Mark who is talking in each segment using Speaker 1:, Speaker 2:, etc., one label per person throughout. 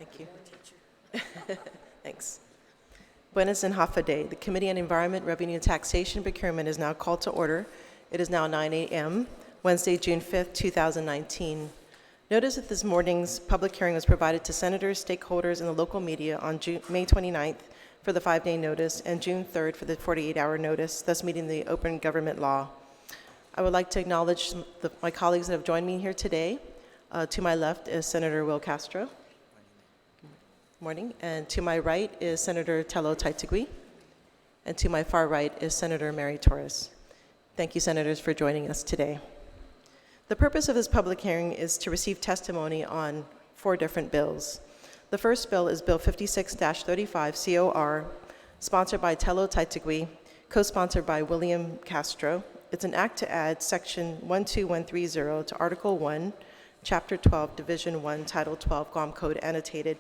Speaker 1: Thank you. Thanks. Buenos and Hafa Day. The Committee on Environment, Revenue, Taxation, and Procurement is now called to order. It is now 9 a.m., Wednesday, June 5th, 2019. Notice that this morning's public hearing was provided to senators, stakeholders, and the local media on May 29th for the 5-day notice and June 3rd for the 48-hour notice, thus meeting the open government law. I would like to acknowledge my colleagues that have joined me here today. To my left is Senator Will Castro. Morning. And to my right is Senator Tello Taitigui. And to my far right is Senator Mary Torres. Thank you, Senators, for joining us today. The purpose of this public hearing is to receive testimony on 4 different bills. The first bill is Bill 56-35 COR, sponsored by Tello Taitigui, co-sponsored by William Castro. It's an act to add Section 12130 to Article 1, Chapter 12, Division 1, Title 12, Guam Code Annotated,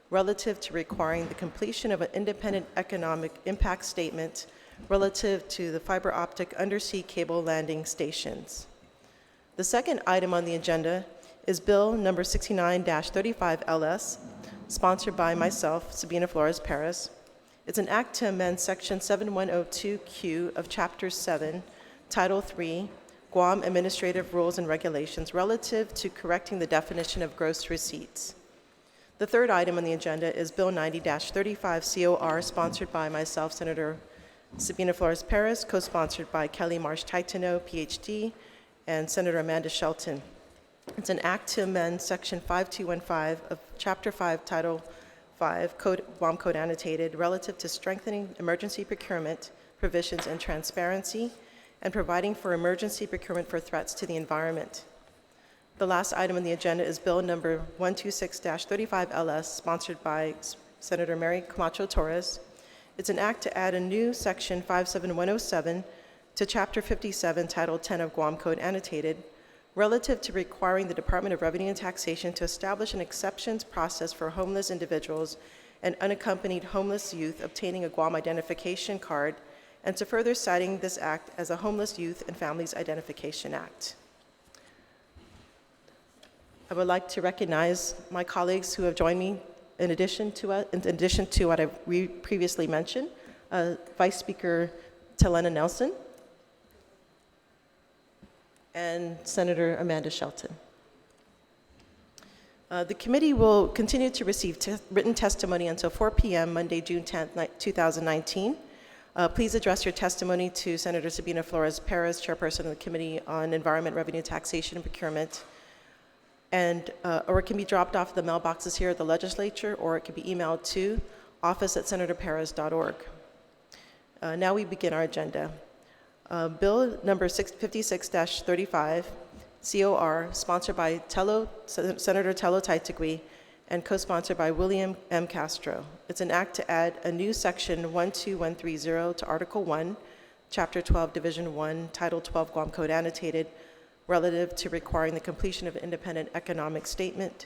Speaker 1: relative to requiring the completion of an independent economic impact statement relative to the fiber optic undersea cable landing stations. The second item on the agenda is Bill number 69-35 LS, sponsored by myself, Sabina Perez. It's an act to amend Section 7102Q of Chapter 7, Title 3, Guam Administrative Rules and Regulations relative to correcting the definition of gross receipts. The third item on the agenda is Bill 90-35 COR, sponsored by myself, Senator Sabina Perez, co-sponsored by Kelly Marsh Taitano, PhD, and Senator Amanda Shelton. It's an act to amend Section 5215 of Chapter 5, Title 5, Guam Code Annotated, relative to strengthening emergency procurement provisions and transparency, and providing for emergency procurement for threats to the environment. The last item on the agenda is Bill number 126-35 LS, sponsored by Senator Mary Camacho Torres. It's an act to add a new Section 57107 to Chapter 57, Title 10 of Guam Code Annotated, relative to requiring the Department of Revenue and Taxation to establish an exceptions process for homeless individuals and unaccompanied homeless youth obtaining a Guam Identification Card, and to further citing this act as a Homeless Youth and Families Identification Act. I would like to recognize my colleagues who have joined me in addition to what I previously mentioned, Vice Speaker Telena Nelson and Senator Amanda Shelton. The committee will continue to receive written testimony until 4 p.m. Monday, June 10th, 2019. Please address your testimony to Senator Sabina Perez, Chairperson of the Committee on Environment, Revenue, Taxation, and Procurement, or it can be dropped off at the mailboxes here at the legislature, or it can be emailed to office@senatorperez.org. Now we begin our agenda. Bill number 56-35 COR, sponsored by Senator Tello Taitigui and co-sponsored by William M. Castro. It's an act to add a new Section 12130 to Article 1, Chapter 12, Division 1, Title 12, Guam Code Annotated, relative to requiring the completion of an independent economic statement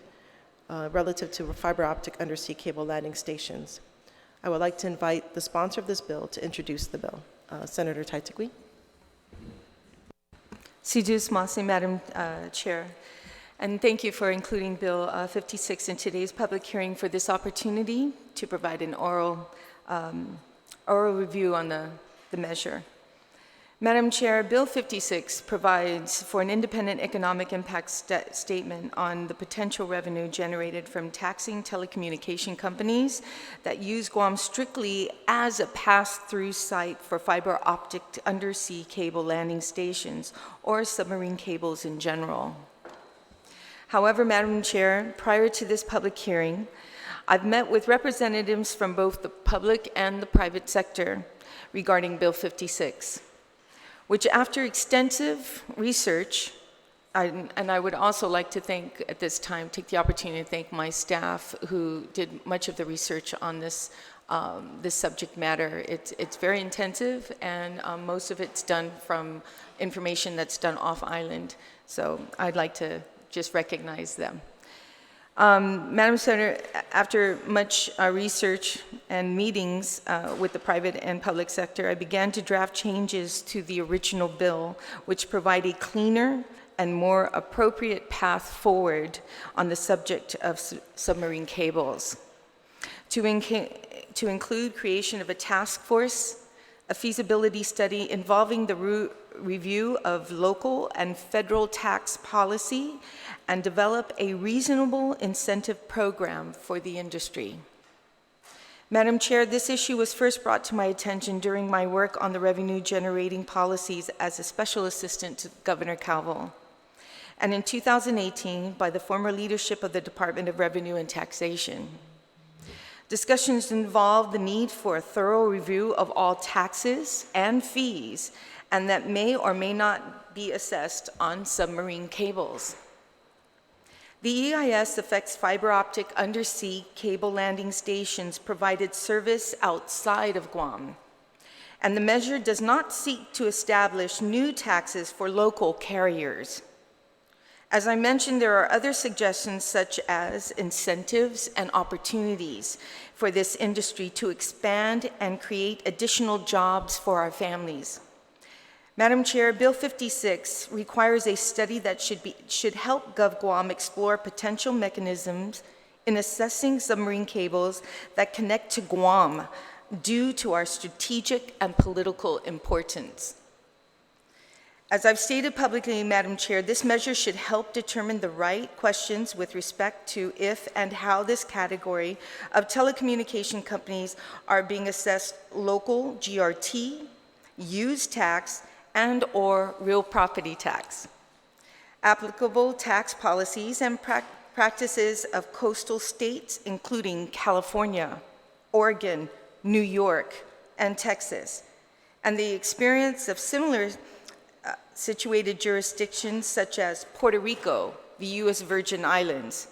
Speaker 1: relative to fiber optic undersea cable landing stations. I would like to invite the sponsor of this bill to introduce the bill. Senator Taitigui.
Speaker 2: Sijus Masi, Madam Chair, and thank you for including Bill 56 in today's public hearing for this opportunity to provide an oral review on the measure. Madam Chair, Bill 56 provides for an independent economic impact statement on the potential revenue generated from taxing telecommunication companies that use Guam strictly as a pass-through site for fiber optic undersea cable landing stations or submarine cables in general. However, Madam Chair, prior to this public hearing, I've met with representatives from both the public and the private sector regarding Bill 56. Which after extensive research, and I would also like to thank at this time, take the opportunity to thank my staff who did much of the research on this subject matter. It's very intensive, and most of it's done from information that's done off island. So I'd like to just recognize them. Madam Senator, after much research and meetings with the private and public sector, I began to draft changes to the original bill, which provide a cleaner and more appropriate path forward on the subject of submarine cables. To include creation of a task force, a feasibility study involving the review of local and federal tax policy, and develop a reasonable incentive program for the industry. Madam Chair, this issue was first brought to my attention during my work on the revenue generating policies as a special assistant to Governor Calvo, and in 2018 by the former leadership of the Department of Revenue and Taxation. Discussions involved the need for a thorough review of all taxes and fees, and that may or may not be assessed on submarine cables. The EIS affects fiber optic undersea cable landing stations provided service outside of Guam, and the measure does not seek to establish new taxes for local carriers. As I mentioned, there are other suggestions such as incentives and opportunities for this industry to expand and create additional jobs for our families. Madam Chair, Bill 56 requires a study that should help GovGuam explore potential mechanisms in assessing submarine cables that connect to Guam due to our strategic and political importance. As I've stated publicly, Madam Chair, this measure should help determine the right questions with respect to if and how this category of telecommunication companies are being assessed local GRT, use tax, and/or real property tax. Applicable tax policies and practices of coastal states, including California, Oregon, New York, and Texas, and the experience of similar situated jurisdictions such as Puerto Rico, the U.S. Virgin Islands.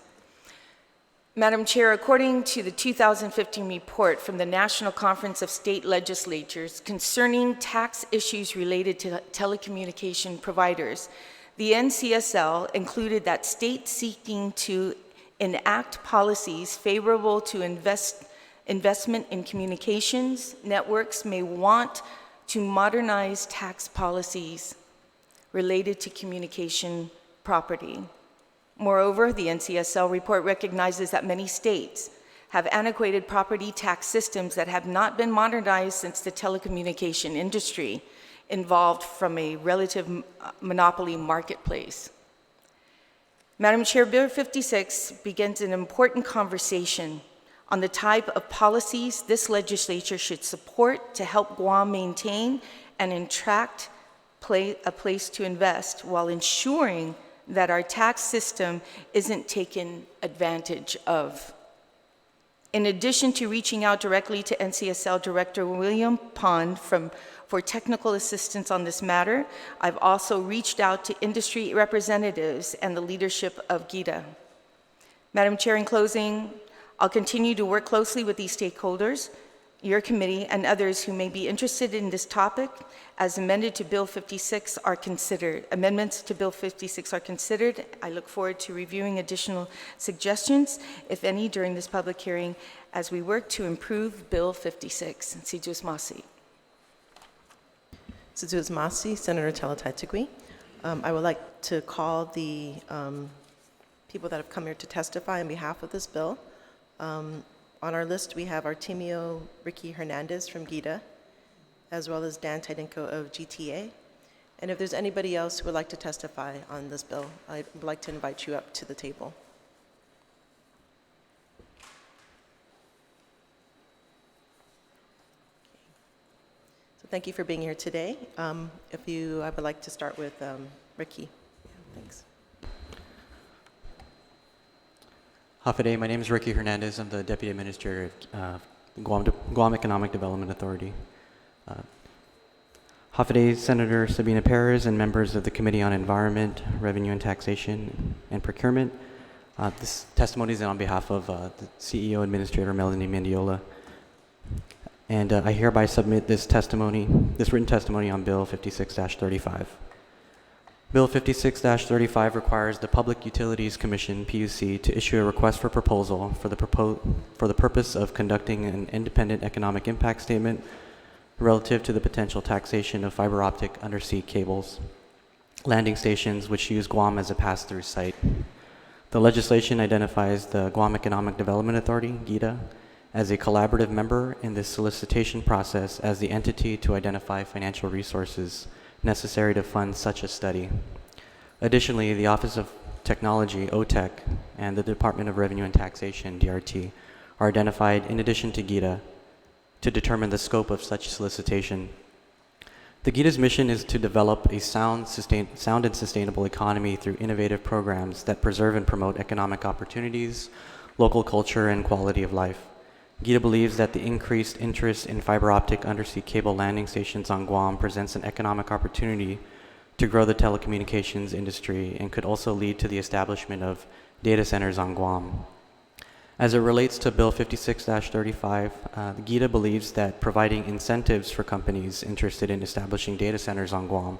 Speaker 2: Madam Chair, according to the 2015 report from the National Conference of State Legislatures concerning tax issues related to telecommunication providers, the NCSL included that states seeking to enact policies favorable to investment in communications networks may want to modernize tax policies related to communication property. Moreover, the NCSL report recognizes that many states have antiquated property tax systems that have not been modernized since the telecommunication industry evolved from a relative monopoly marketplace. Madam Chair, Bill 56 begins an important conversation on the type of policies this legislature should support to help Guam maintain and attract a place to invest while ensuring that our tax system isn't taken advantage of. In addition to reaching out directly to NCSL Director William Pond for technical assistance on this matter, I've also reached out to industry representatives and the leadership of GITA. Madam Chair, in closing, I'll continue to work closely with these stakeholders, your committee, and others who may be interested in this topic as amendments to Bill 56 are considered. I look forward to reviewing additional suggestions, if any, during this public hearing as we work to improve Bill 56. Sijus Masi.
Speaker 1: Sijus Masi, Senator Talataitigui. I would like to call the people that have come here to testify on behalf of this bill. On our list, we have Artemio Ricky Hernandez from GITA, as well as Dan Tydenko of GTA. And if there's anybody else who would like to testify on this bill, I'd like to invite you up to the table. So thank you for being here today. I would like to start with Ricky. Yeah, thanks.
Speaker 3: Hafide, my name is Ricky Hernandez. I'm the Deputy Administrator of Guam Economic Development Authority. Hafide, Senator Sabina Perez, and members of the Committee on Environment, Revenue and Taxation, and Procurement. This testimony is on behalf of the CEO Administrator Melanie Mendiola. And I hereby submit this written testimony on Bill 56-35. Bill 56-35 requires the Public Utilities Commission, PUC, to issue a request for proposal for the purpose of conducting an independent economic impact statement relative to the potential taxation of fiber optic undersea cables. landing stations which use Guam as a pass-through site. The legislation identifies the Guam Economic Development Authority, GEDA, as a collaborative member in this solicitation process as the entity to identify financial resources necessary to fund such a study. Additionally, the Office of Technology, OTEC, and the Department of Revenue and Taxation, DRT, are identified in addition to GEDA to determine the scope of such solicitation. The GEDA's mission is to develop a sound and sustainable economy through innovative programs that preserve and promote economic opportunities, local culture, and quality of life. GEDA believes that the increased interest in fiber optic undersea cable landing stations on Guam presents an economic opportunity to grow the telecommunications industry and could also lead to the establishment of data centers on Guam. As it relates to Bill 56-35, the GEDA believes that providing incentives for companies interested in establishing data centers on Guam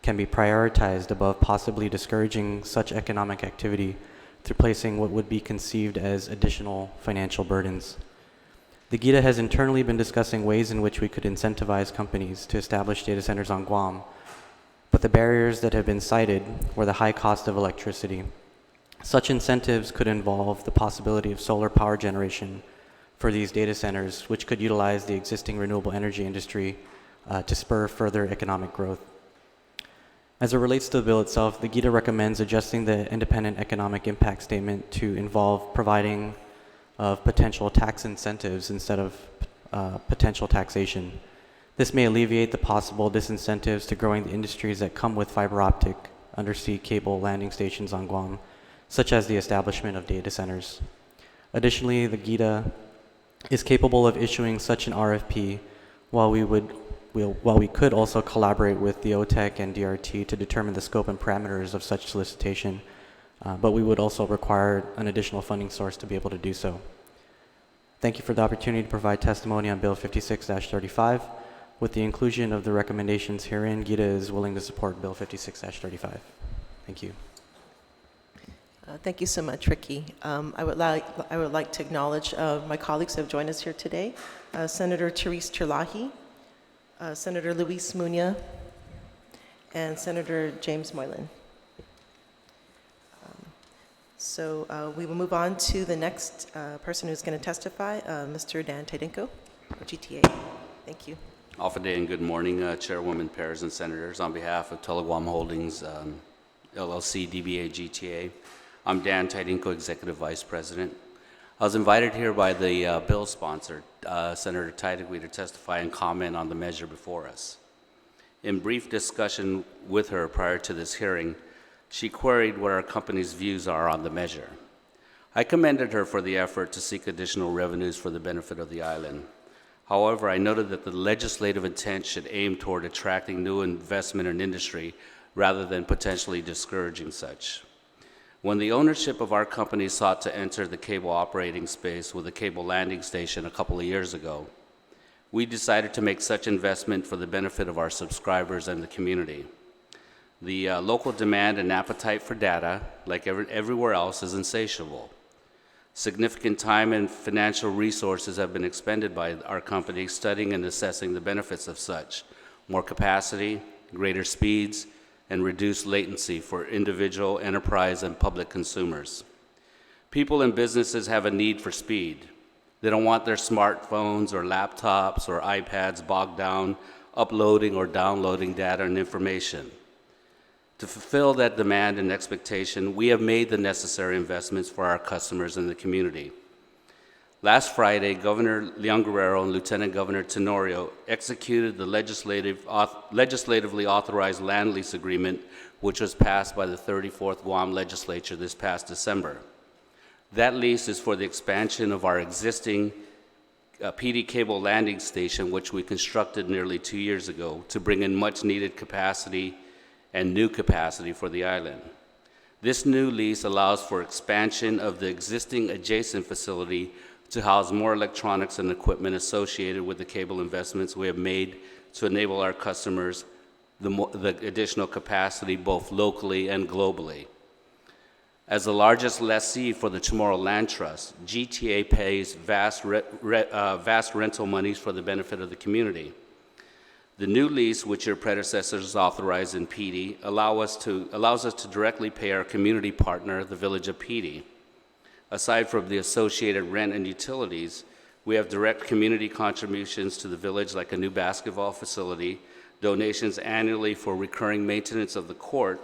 Speaker 3: can be prioritized above possibly discouraging such economic activity through placing what would be conceived as additional financial burdens. The GEDA has internally been discussing ways in which we could incentivize companies to establish data centers on Guam, but the barriers that have been cited were the high cost of electricity. Such incentives could involve the possibility of solar power generation for these data centers, which could utilize the existing renewable energy industry to spur further economic growth. As it relates to the bill itself, the GEDA recommends adjusting the independent economic impact statement to involve providing of potential tax incentives instead of potential taxation. This may alleviate the possible disincentives to growing the industries that come with fiber optic undersea cable landing stations on Guam, such as the establishment of data centers. Additionally, the GEDA is capable of issuing such an RFP while we could also collaborate with the OTEC and DRT to determine the scope and parameters of such solicitation, but we would also require an additional funding source to be able to do so. Thank you for the opportunity to provide testimony on Bill 56-35. With the inclusion of the recommendations herein, GEDA is willing to support Bill 56-35. Thank you.
Speaker 1: Thank you so much, Ricky. I would like to acknowledge my colleagues who have joined us here today. Senator Therese Terlahi, Senator Luis Muña, and Senator James Moylan. So we will move on to the next person who's going to testify, Mr. Dan Tedinko, GTA. Thank you.
Speaker 4: Alpha Day and good morning, Chairwoman Perez and Senators. On behalf of Teleguam Holdings, LLC, DBA, GTA, I'm Dan Tedinko, Executive Vice President. I was invited here by the bill sponsor, Senator Tedinko, to testify and comment on the measure before us. In brief discussion with her prior to this hearing, she queried what our company's views are on the measure. I commended her for the effort to seek additional revenues for the benefit of the island. However, I noted that the legislative intent should aim toward attracting new investment in industry rather than potentially discouraging such. When the ownership of our company sought to enter the cable operating space with a cable landing station a couple of years ago, we decided to make such investment for the benefit of our subscribers and the community. The local demand and appetite for data, like everywhere else, is insatiable. Significant time and financial resources have been expended by our company studying and assessing the benefits of such: more capacity, greater speeds, and reduced latency for individual, enterprise, and public consumers. People and businesses have a need for speed. They don't want their smartphones or laptops or iPads bogged down uploading or downloading data and information. To fulfill that demand and expectation, we have made the necessary investments for our customers and the community. Last Friday, Governor Leon Guerrero and Lieutenant Governor Tenorio executed the legislatively authorized land lease agreement, which was passed by the 34th Guam Legislature this past December. That lease is for the expansion of our existing PD cable landing station, which we constructed nearly 2 years ago to bring in much needed capacity and new capacity for the island. This new lease allows for expansion of the existing adjacent facility to house more electronics and equipment associated with the cable investments we have made to enable our customers the additional capacity both locally and globally. As the largest lessee for the Chamorro Land Trust, GTA pays vast rental monies for the benefit of the community. The new lease, which your predecessors authorized in PD, allows us to directly pay our community partner, the Village of PD. Aside from the associated rent and utilities, we have direct community contributions to the village, like a new basketball facility, donations annually for recurring maintenance of the court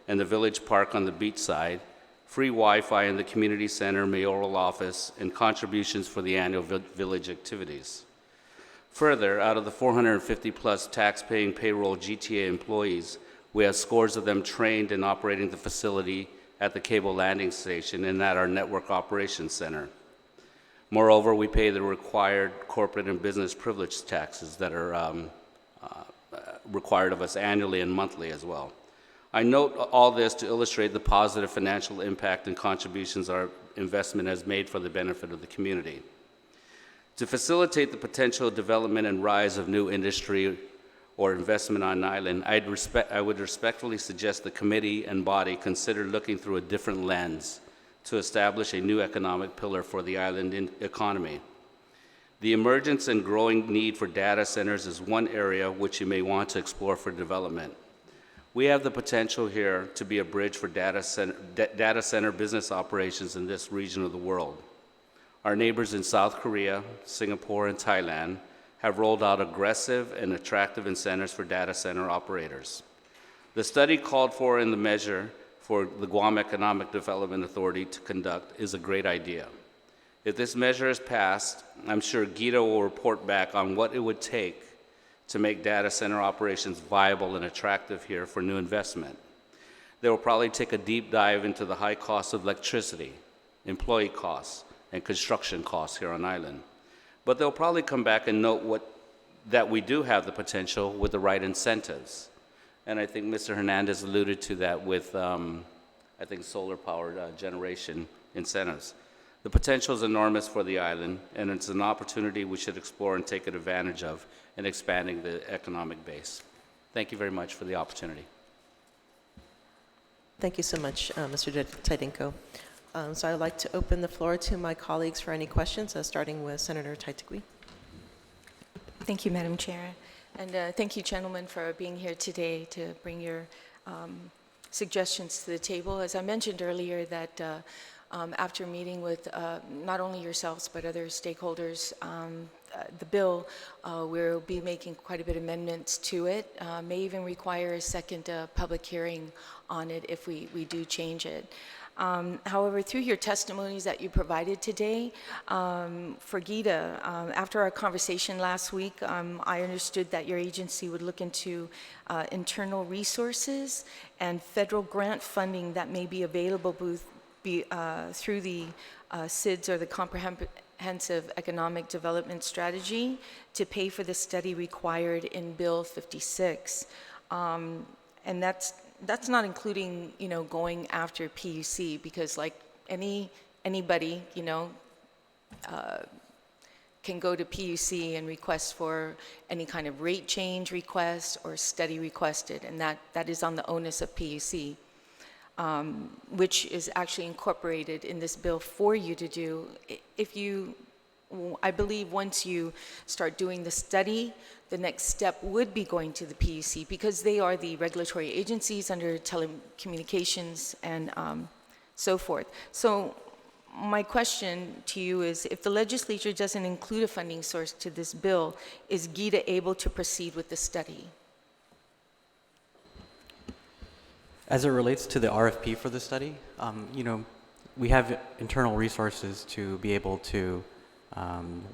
Speaker 4: and the village park on the beach side, free Wi-Fi in the community center, mayoral office, and contributions for the annual village activities. Further, out of the 450-plus tax-paying payroll GTA employees, we have scores of them trained in operating the facility at the cable landing station and at our network operations center. Moreover, we pay the required corporate and business privilege taxes that are required of us annually and monthly as well. I note all this to illustrate the positive financial impact and contributions our investment has made for the benefit of the community. To facilitate the potential development and rise of new industry or investment on island, I would respectfully suggest the committee and body consider looking through a different lens to establish a new economic pillar for the island economy. The emergence and growing need for data centers is one area which you may want to explore for development. We have the potential here to be a bridge for data center business operations in this region of the world. Our neighbors in South Korea, Singapore, and Thailand have rolled out aggressive and attractive incentives for data center operators. The study called for in the measure for the Guam Economic Development Authority to conduct is a great idea. If this measure is passed, I'm sure Gita will report back on what it would take to make data center operations viable and attractive here for new investment. They will probably take a deep dive into the high cost of electricity, employee costs, and construction costs here on island. But they'll probably come back and note that we do have the potential with the right incentives. And I think Mr. Hernandez alluded to that with, I think, solar-powered generation incentives. The potential is enormous for the island, and it's an opportunity we should explore and take advantage of in expanding the economic base. Thank you very much for the opportunity.
Speaker 1: Thank you so much, Mr. Tydinko. So I'd like to open the floor to my colleagues for any questions, starting with Senator Taitigui.
Speaker 2: Thank you, Madam Chair. And thank you, gentlemen, for being here today to bring your suggestions to the table. As I mentioned earlier, that after meeting with not only yourselves but other stakeholders, the bill, we'll be making quite a bit of amendments to it, may even require a second public hearing on it if we do change it. However, through your testimonies that you provided today, for Gita, after our conversation last week, I understood that your agency would look into internal resources and federal grant funding that may be available through the SIDS, or the Comprehensive Economic Development Strategy, to pay for the study required in Bill 56. And that's not including, going after PUC, because like anybody, can go to PUC and request for any kind of rate change request or study requested, and that is on the onus of PUC, which is actually incorporated in this bill for you to do. I believe once you start doing the study, the next step would be going to the PUC, because they are the regulatory agencies under telecommunications and so forth. So my question to you is, if the legislature doesn't include a funding source to this bill, is Gita able to proceed with the study?
Speaker 3: As it relates to the RFP for the study, we have internal resources to be able to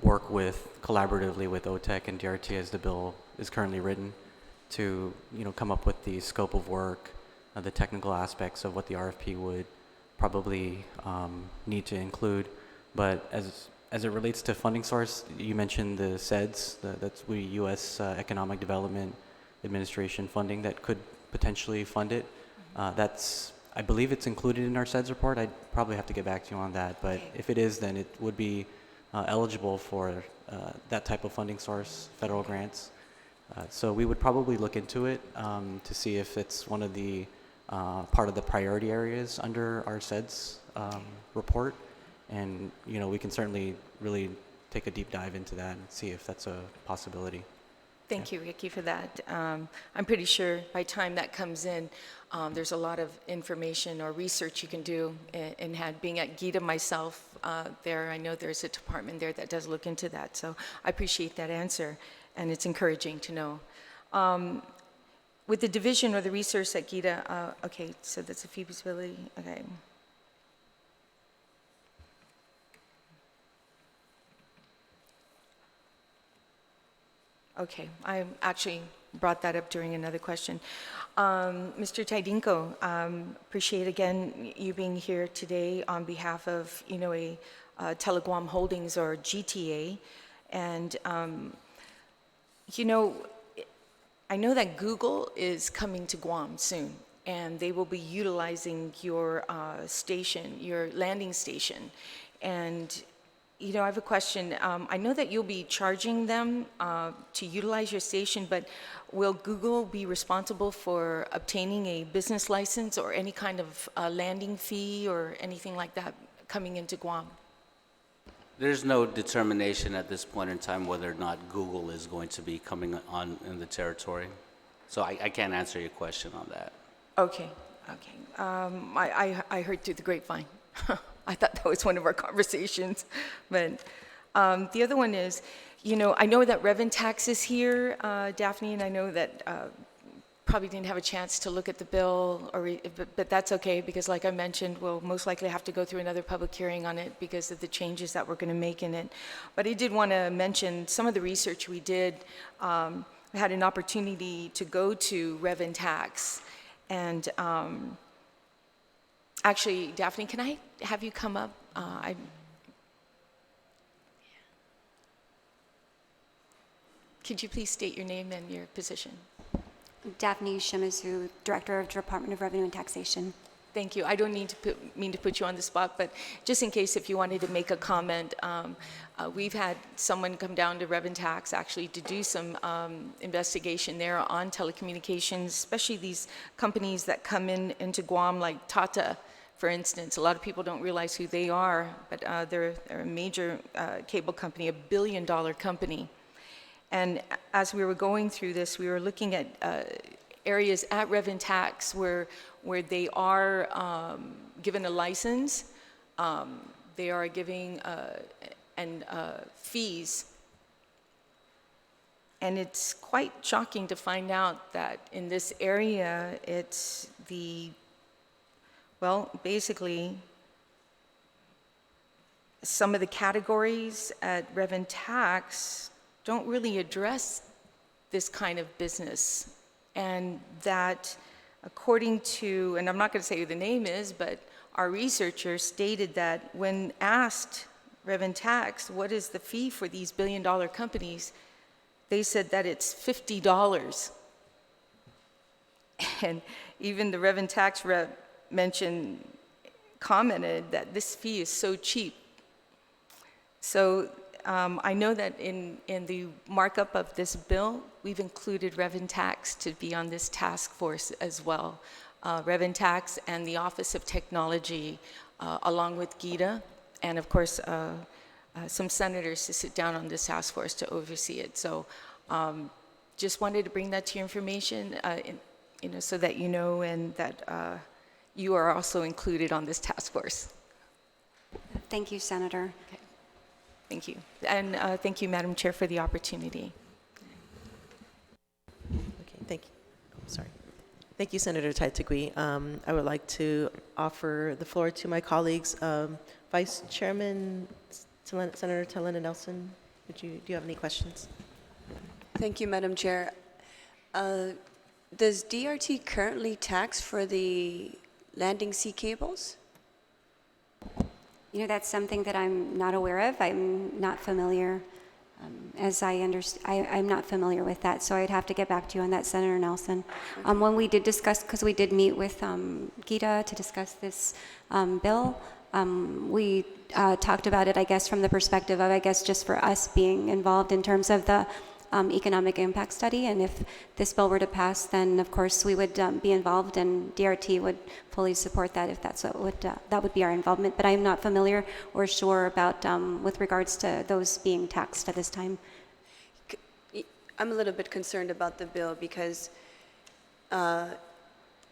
Speaker 3: work collaboratively with OTEC and DRT as the bill is currently written to, come up with the scope of work, the technical aspects of what the RFP would probably need to include. But as it relates to funding source, you mentioned the SEDS, that's the U.S. Economic Development Administration funding that could potentially fund it. I believe it's included in our SEDS report. I'd probably have to get back to you on that, but if it is, then it would be eligible for that type of funding source, federal grants. So we would probably look into it to see if it's one of the part of the priority areas under our SEDS report. And, we can certainly really take a deep dive into that and see if that's a possibility.
Speaker 2: Thank you, Ricky, for that. I'm pretty sure by time that comes in, there's a lot of information or research you can do. And had being at GITA myself there, I know there's a department there that does look into that. So I appreciate that answer, and it's encouraging to know. With the division or the research at GITA, okay, so that's a feasibility, okay. Okay, I actually brought that up during another question. Mr. Taidinko, appreciate again you being here today on behalf of, Teleguam Holdings or GTA. And, I know that Google is coming to Guam soon, and they will be utilizing your station, your landing station. And I have a question. I know that you'll be charging them to utilize your station, but will Google be responsible for obtaining a business license or any kind of landing fee or anything like that coming into Guam?
Speaker 4: There's no determination at this point in time whether or not Google is going to be coming on in the territory. So I can't answer your question on that.
Speaker 2: Okay. I heard through the grapevine. I thought that was one of our conversations. But the other one is, I know that Revan Tax is here, Daphne, and I know that probably didn't have a chance to look at the bill, but that's okay, because like I mentioned, we'll most likely have to go through another public hearing on it because of the changes that we're going to make in it. But I did want to mention some of the research we did. We had an opportunity to go to Revan Tax, and actually, Daphne, can I have you come up? Could you please state your name and your position?
Speaker 5: Daphne Shimizu, Director of Department of Revenue and Taxation.
Speaker 2: Thank you. I don't mean to put you on the spot, but just in case if you wanted to make a comment, we've had someone come down to Revan Tax actually to do some investigation there on telecommunications, especially these companies that come into Guam, like Tata, for instance. A lot of people don't realize who they are, but they're a major cable company, a billion-dollar company. And as we were going through this, we were looking at areas at Revan Tax where they are given a license, they are giving fees. And it's quite shocking to find out that in this area, it's basically some of the categories at Revan Tax don't really address this kind of business. And that according to, and I'm not going to say who the name is, but our researcher stated that when asked Revan Tax, what is the fee for these billion-dollar companies, they said that it's $50. And even the Revan Tax rep commented that this fee is so cheap. So I know that in the markup of this bill, we've included Revan Tax to be on this task force as well. Revan Tax and the Office of Technology, along with GITA, and of course, some senators to sit down on this task force to oversee it. So just wanted to bring that to your information, so that you know, and that you are also included on this task force.
Speaker 5: Thank you, Senator.
Speaker 2: Okay. Thank you. And thank you, Madam Chair, for the opportunity.
Speaker 1: Okay, thank you. Sorry. Thank you, Senator Taitagui. I would like to offer the floor to my colleagues. Vice Chairman Senator Telena Nelson, do you have any questions?
Speaker 6: Thank you, Madam Chair. Does DRT currently tax for the landing sea cables?
Speaker 5: That's something that I'm not aware of. I'm not familiar, I'm not familiar with that, so I'd have to get back to you on that, Senator Nelson. Okay. When we did discuss, because we did meet with GITA to discuss this bill, we talked about it, I guess, from the perspective of, just for us being involved in terms of the economic impact study, and if this bill were to pass, then of course we would be involved, and DRT would fully support that if that's what that would be our involvement. But I'm not familiar or sure about with regards to those being taxed at this time.
Speaker 6: I'm a little bit concerned about the bill because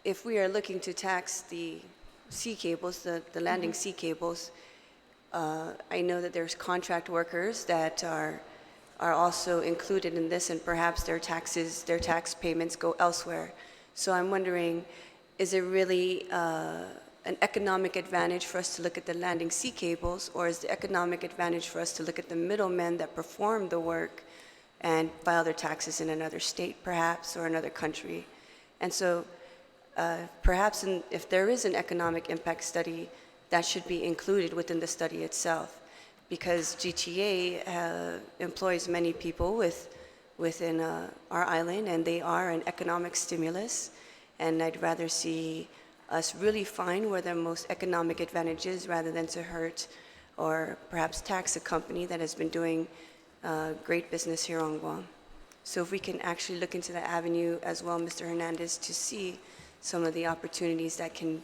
Speaker 6: if we are looking to tax the sea cables, the landing sea cables, I know that there's contract workers that are also included in this, and perhaps their tax payments go elsewhere. So I'm wondering, is it really an economic advantage for us to look at the landing sea cables, or is the economic advantage for us to look at the middlemen that perform the work and file their taxes in another state, perhaps, or another country? And so perhaps if there is an economic impact study, that should be included within the study itself, because GTA employs many people within our island, and they are an economic stimulus. And I'd rather see us really find where the most economic advantage is rather than to hurt or perhaps tax a company that has been doing great business here on Guam. So if we can actually look into that avenue as well, Mr. Hernandez, to see some of the opportunities that can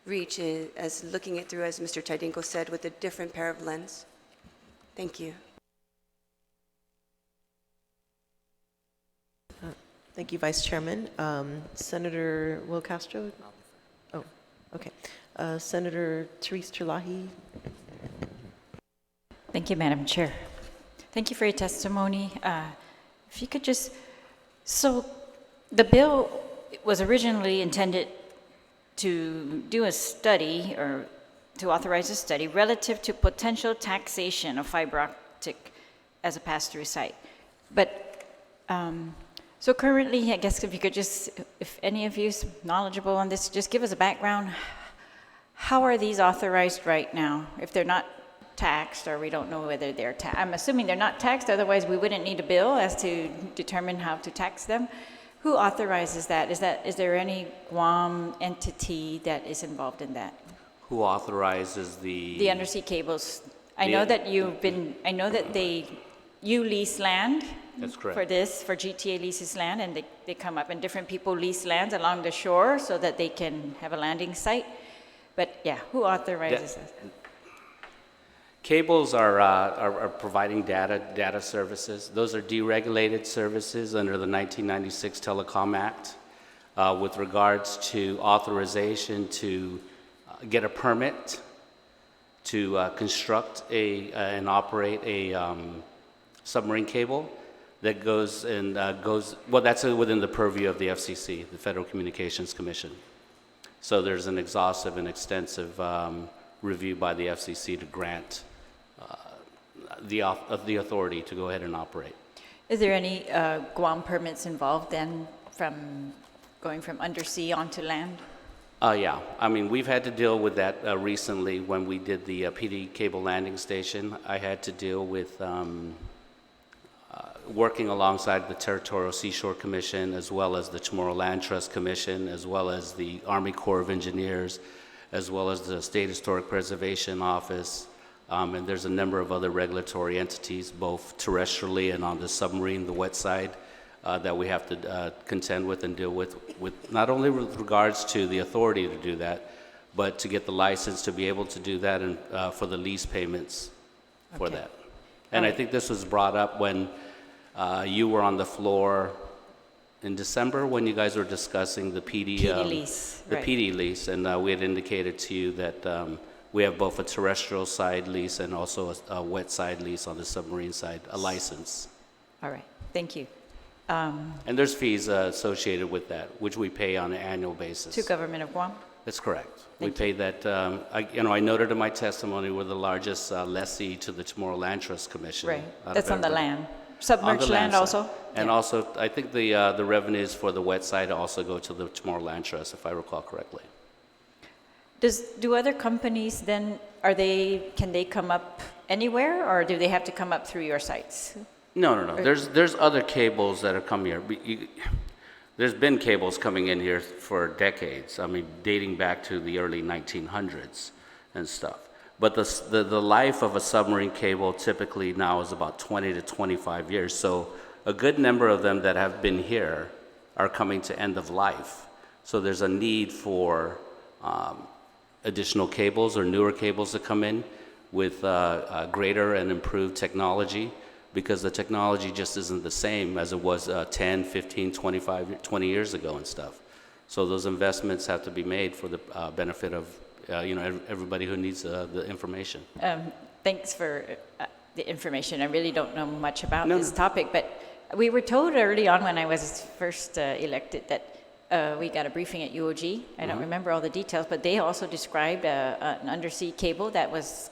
Speaker 6: reach as looking it through, as Mr. Tydinko said, with a different pair of lens. Thank you.
Speaker 1: Thank you, Vice Chairman. Senator Will Castro? Oh, okay. Senator Therese Terlahi?
Speaker 7: Thank you, Madam Chair. Thank you for your testimony. If you could just, so the bill was originally intended to do a study or to authorize a study relative to potential taxation of fiber optic as a pass-through site. But so currently, I guess if you could just, if any of you is knowledgeable on this, just give us a background. How are these authorized right now? If they're not taxed, or we don't know whether they're taxed. I'm assuming they're not taxed, otherwise we wouldn't need a bill as to determine how to tax them. Who authorizes that? Is there any Guam entity that is involved in that?
Speaker 4: Who authorizes
Speaker 7: The undersea cables. I know that you lease land.
Speaker 4: That's correct.
Speaker 7: For this, for GTA leases land, and they come up, and different people lease lands along the shore so that they can have a landing site. But yeah, who authorizes this?
Speaker 4: Cables are providing data services. Those are deregulated services under the 1996 Telecom Act with regards to authorization to get a permit to construct and operate a submarine cable that goes, well, that's within the purview of the FCC, the Federal Communications Commission. So there's an exhaustive and extensive review by the FCC to grant the authority to go ahead and operate.
Speaker 7: Is there any Guam permits involved then from going from undersea onto land?
Speaker 4: Yeah, I mean, we've had to deal with that recently when we did the PD cable landing station. I had to deal with working alongside the Territorial Seashore Commission, as well as the Chamorro Land Trust Commission, as well as the Army Corps of Engineers, as well as the State Historic Preservation Office, and there's a number of other regulatory entities, both terrestrially and on the submarine, the wet side, that we have to contend with and deal with not only with regards to the authority to do that, but to get the license to be able to do that and for the lease payments for that. And I think this was brought up when you were on the floor in December when you guys were discussing the PD
Speaker 7: lease,
Speaker 4: the
Speaker 7: right.
Speaker 4: PD lease, and we had indicated to you that we have both a terrestrial side lease and also a wet side lease on the submarine side, a license.
Speaker 7: All right, thank you.
Speaker 4: And there's fees associated with that, which we pay on an annual basis.
Speaker 7: To Government of Guam?
Speaker 4: That's correct. We
Speaker 7: Thank
Speaker 4: pay that. I noted in my testimony we're the largest lessee to the Chamorro Land Trust Commission.
Speaker 7: Right,
Speaker 4: out of
Speaker 7: that's on the
Speaker 4: everybody.
Speaker 7: land.
Speaker 4: On the
Speaker 7: Submerged land
Speaker 4: side.
Speaker 7: also?
Speaker 4: And
Speaker 7: Yeah.
Speaker 4: also, I think the revenues for the wet side also go to the Chamorro Land Trust, if I recall correctly.
Speaker 7: Do other companies then, can they come up anywhere, or do they have to come up through your sites?
Speaker 4: No. There's other cables that are coming here. There's been cables coming in here for decades. I mean, dating back to the early 1900s and stuff. But the life of a submarine cable typically now is about 20 to 25 years. So a good number of them that have been here are coming to end of life. So there's a need for additional cables or newer cables to come in with greater and improved technology, because the technology just isn't the same as it was 10, 15, 25, 20 years ago and stuff. So those investments have to be made for the benefit of everybody who needs the information.
Speaker 7: Thanks for the information. I really don't know much about this topic, but we were told early on when I was first elected that we got a briefing at UOG. I don't remember all the details, but they also described an undersea cable that was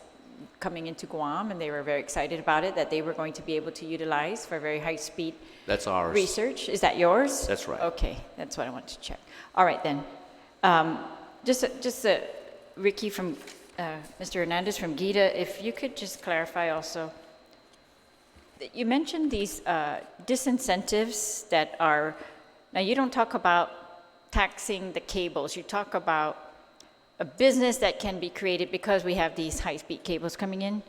Speaker 7: coming into Guam, and they were very excited about it, that they were going to be able to utilize for very high-speed
Speaker 4: That's ours.
Speaker 7: research. Is that yours?
Speaker 4: That's right.
Speaker 7: Okay, that's what I wanted to check. All right, then. Ricky from, Mr. Hernandez from GITA, if you could just clarify also, you mentioned these disincentives that are, now you don't talk about taxing the cables, you talk about a business that can be created because we have these high-speed cables coming in,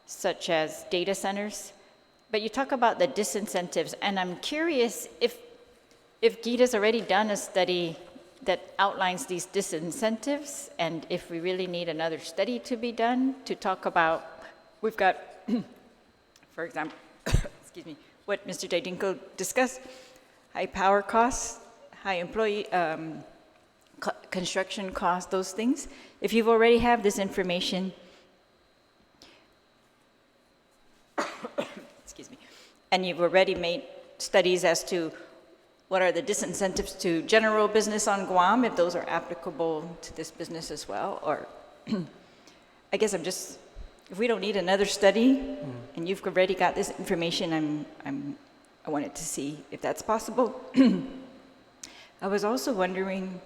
Speaker 7: such as data centers. But you talk about the disincentives, and I'm curious if GITA's already done a study that outlines these disincentives, and if we really need another study to be done to talk about, we've got, for example, excuse me, what Mr. Daydinko discussed, high power costs, high employee, construction costs, those things. If you've already have this information, excuse me, and you've already made studies as to what are the disincentives to general business on Guam, if those are applicable to this business as well, or I guess I'm just, if we don't need another study, and you've already got this information, I wanted to see if that's possible. I was also wondering,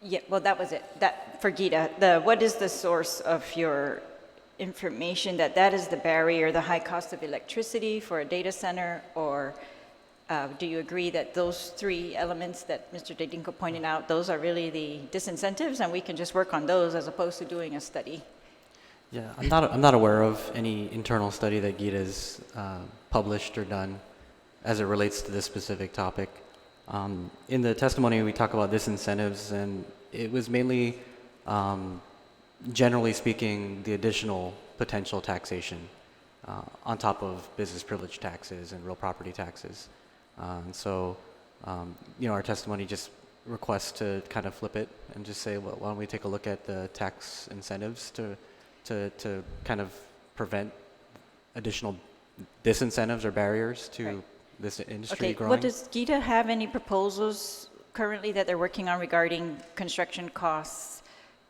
Speaker 7: yeah, well, that was it. That for GITA, what is the source of your information that is the barrier, the high cost of electricity for a data center, or do you agree that those three elements that Mr. Daydinko pointed out, those are really the disincentives, and we can just work on those as opposed to doing a study?
Speaker 3: Yeah, I'm not aware of any internal study that GITA's published or done as it relates to this specific topic. In the testimony, we talk about disincentives, and it was mainly, generally speaking, the additional potential taxation on top of business privilege taxes and real property taxes. And so, our testimony just requests to kind of flip it and just say, well, why don't we take a look at the tax incentives to kind of prevent additional disincentives or barriers to this industry growing.
Speaker 7: What does GITA have any proposals currently that they're working on regarding construction costs,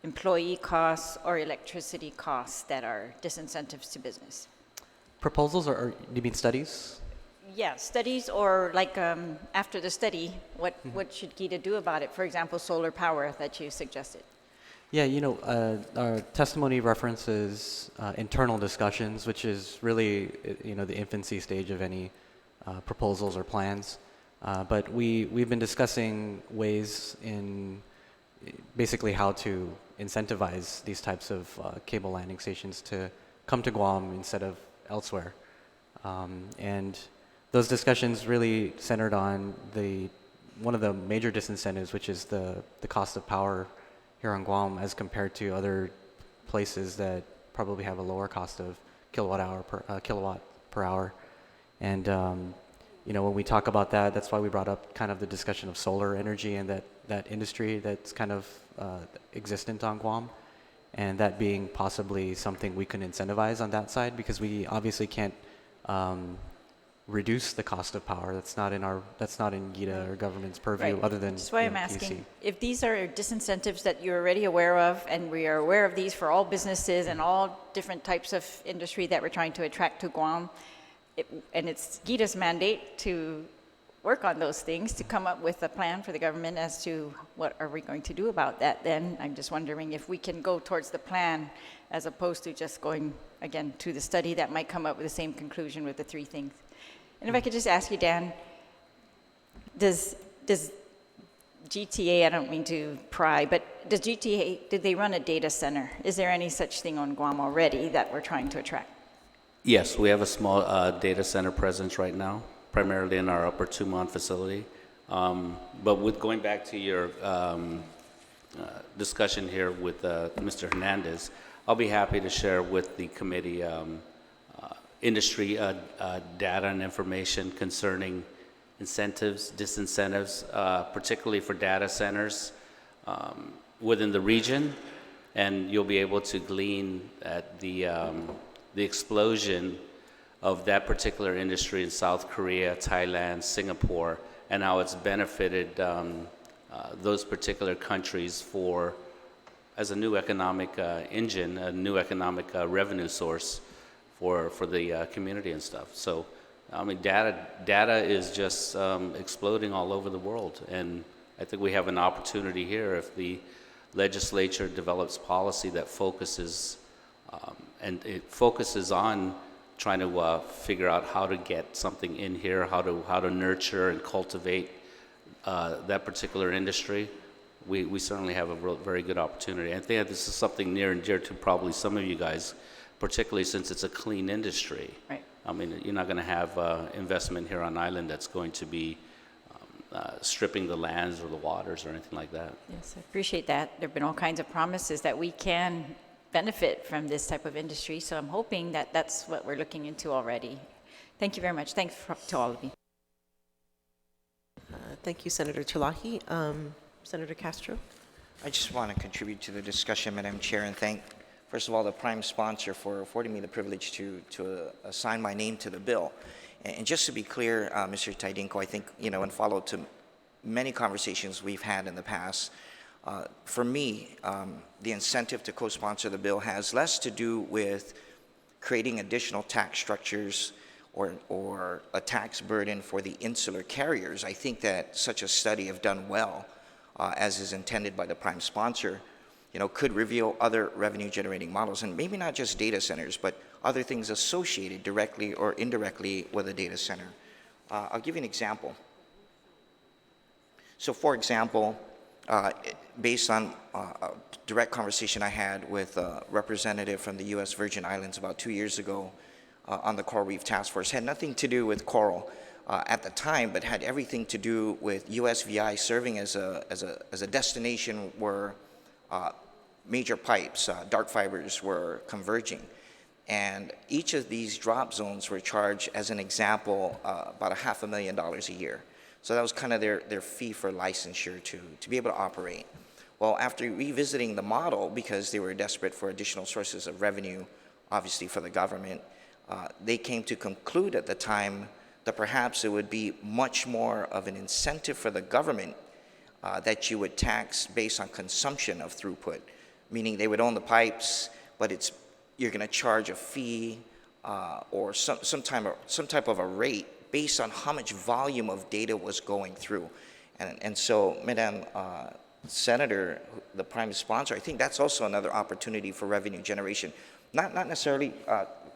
Speaker 7: employee costs, or electricity costs that are disincentives to business?
Speaker 3: Proposals, or do you mean studies?
Speaker 7: Yeah, studies, or like after the study, what should GITA do about it? For example, solar power that you suggested.
Speaker 3: Yeah, our testimony references internal discussions, which is really, the infancy stage of any proposals or plans. But we've been discussing ways in basically how to incentivize these types of cable landing stations to come to Guam instead of elsewhere. And those discussions really centered on one of the major disincentives, which is the cost of power here on Guam as compared to other places that probably have a lower cost of kilowatt per hour. And when we talk about that, that's why we brought up kind of the discussion of solar energy and that industry that's kind of existent on Guam, and that being possibly something we can incentivize on that side, because we obviously can't reduce the cost of power. That's not in GITA or government's purview,
Speaker 7: Right.
Speaker 3: other than
Speaker 7: That's why I'm
Speaker 3: PUC.
Speaker 7: asking, if these are disincentives that you're already aware of, and we are aware of these for all businesses and all different types of industry that we're trying to attract to Guam, and it's GITA's mandate to work on those things, to come up with a plan for the government as to what are we going to do about that, then I'm just wondering if we can go towards the plan as opposed to just going, again, to the study that might come up with the same conclusion with the three things. And if I could just ask you, Dan, does GTA, I don't mean to pry, but does GTA, did they run a data center? Is there any such thing on Guam already that we're trying to attract?
Speaker 4: Yes, we have a small data center presence right now. primarily in our Upper Tumon facility. But with going back to your discussion here with Mr. Hernandez, I'll be happy to share with the committee industry data and information concerning incentives, disincentives, particularly for data centers within the region, and you'll be able to glean at the explosion of that particular industry in South Korea, Thailand, Singapore, and how it's benefited those particular countries as a new economic engine, a new economic revenue source for the community and stuff. So, I mean, data is just exploding all over the world, and I think we have an opportunity here if the legislature develops policy that focuses on trying to figure out how to get something in here, how to nurture and cultivate that particular industry. We certainly have a very good opportunity. I think this is something near and dear to probably some of you guys, particularly since it's a clean industry.
Speaker 7: Right.
Speaker 4: I mean, you're not going to have investment here on island that's going to be stripping the lands or the waters or anything like that.
Speaker 7: Yes, I appreciate that. There have been all kinds of promises that we can benefit from this type of industry, so I'm hoping that that's what we're looking into already. Thank you very much. Thanks to all of you.
Speaker 1: Thank you, Senator Chalahi. Senator Castro?
Speaker 8: I just want to contribute to the discussion, Madam Chair, and thank, first of all, the prime sponsor for affording me the privilege to assign my name to the bill. And just to be clear, Mr. Taidinko, I think, and follow to many conversations we've had in the past, for me, the incentive to co-sponsor the bill has less to do with creating additional tax structures or a tax burden for the insular carriers. I think that such a study, if done well, as is intended by the prime sponsor, could reveal other revenue-generating models, and maybe not just data centers, but other things associated directly or indirectly with a data center. I'll give you an example. So, for example, based on a direct conversation I had with a representative from the U.S. Virgin Islands about 2 years ago on the Coral Reef Task Force, had nothing to do with coral at the time, but had everything to do with USVI serving as a destination where major pipes, dark fibers, were converging. And each of these drop zones were charged, as an example, about $500,000 a year. So that was kind of their fee for licensure to be able to operate. Well, after revisiting the model, because they were desperate for additional sources of revenue, obviously for the government, they came to conclude at the time that perhaps it would be much more of an incentive for the government that you would tax based on consumption of throughput, meaning they would own the pipes, but you're going to charge a fee or some type of a rate based on how much volume of data was going through. And so, Madam Senator, the prime sponsor, I think that's also another opportunity for revenue generation. Not necessarily,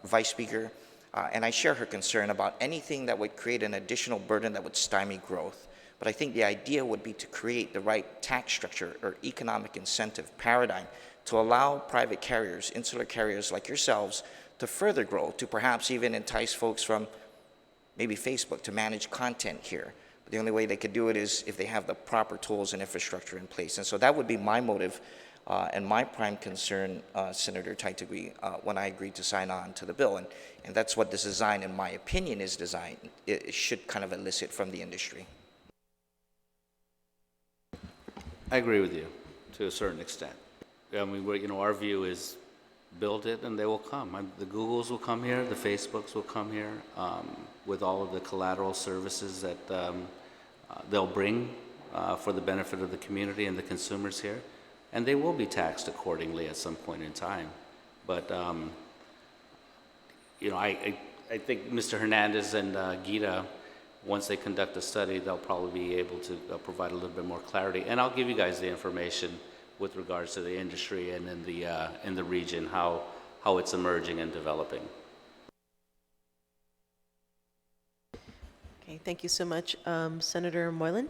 Speaker 8: Vice Speaker, and I share her concern about anything that would create an additional burden that would stymie growth. But I think the idea would be to create the right tax structure or economic incentive paradigm to allow private carriers, insular carriers like yourselves, to further grow, to perhaps even entice folks from maybe Facebook to manage content here. But the only way they could do it is if they have the proper tools and infrastructure in place. And so that would be my motive and my prime concern, Senator Taitagui, when I agreed to sign on to the bill. And that's what this design, in my opinion, is designed. It should kind of elicit from the industry.
Speaker 4: I agree with you to a certain extent. I mean, our view is build it and they will come. The Googles will come here, the Facebooks will come here with all of the collateral services that they'll bring for the benefit of the community and the consumers here. And they will be taxed accordingly at some point in time. But, I think Mr. Hernandez and Gita, once they conduct a study, they'll probably be able to provide a little bit more clarity. And I'll give you guys the information with regards to the industry and in the region, how it's emerging and developing.
Speaker 1: Okay, thank you so much. Senator Moylan?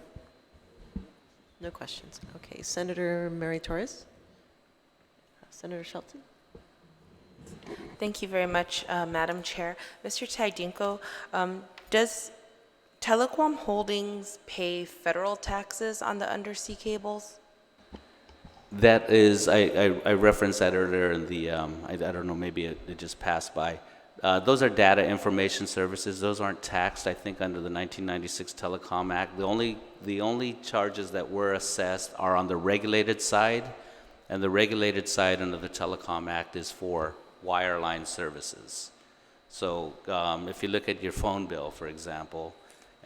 Speaker 1: No questions. Okay, Senator Mary Torres? Senator Shelton?
Speaker 9: Thank you very much, Madam Chair. Mr. Taidinko, does Telequam Holdings pay federal taxes on the undersea cables?
Speaker 4: That is, I referenced that earlier in the, I don't know, maybe it just passed by. Those are data information services. Those aren't taxed, I think, under the 1996 Telecom Act. The only charges that were assessed are on the regulated side, and the regulated side under the Telecom Act is for wireline services. So if you look at your phone bill, for example,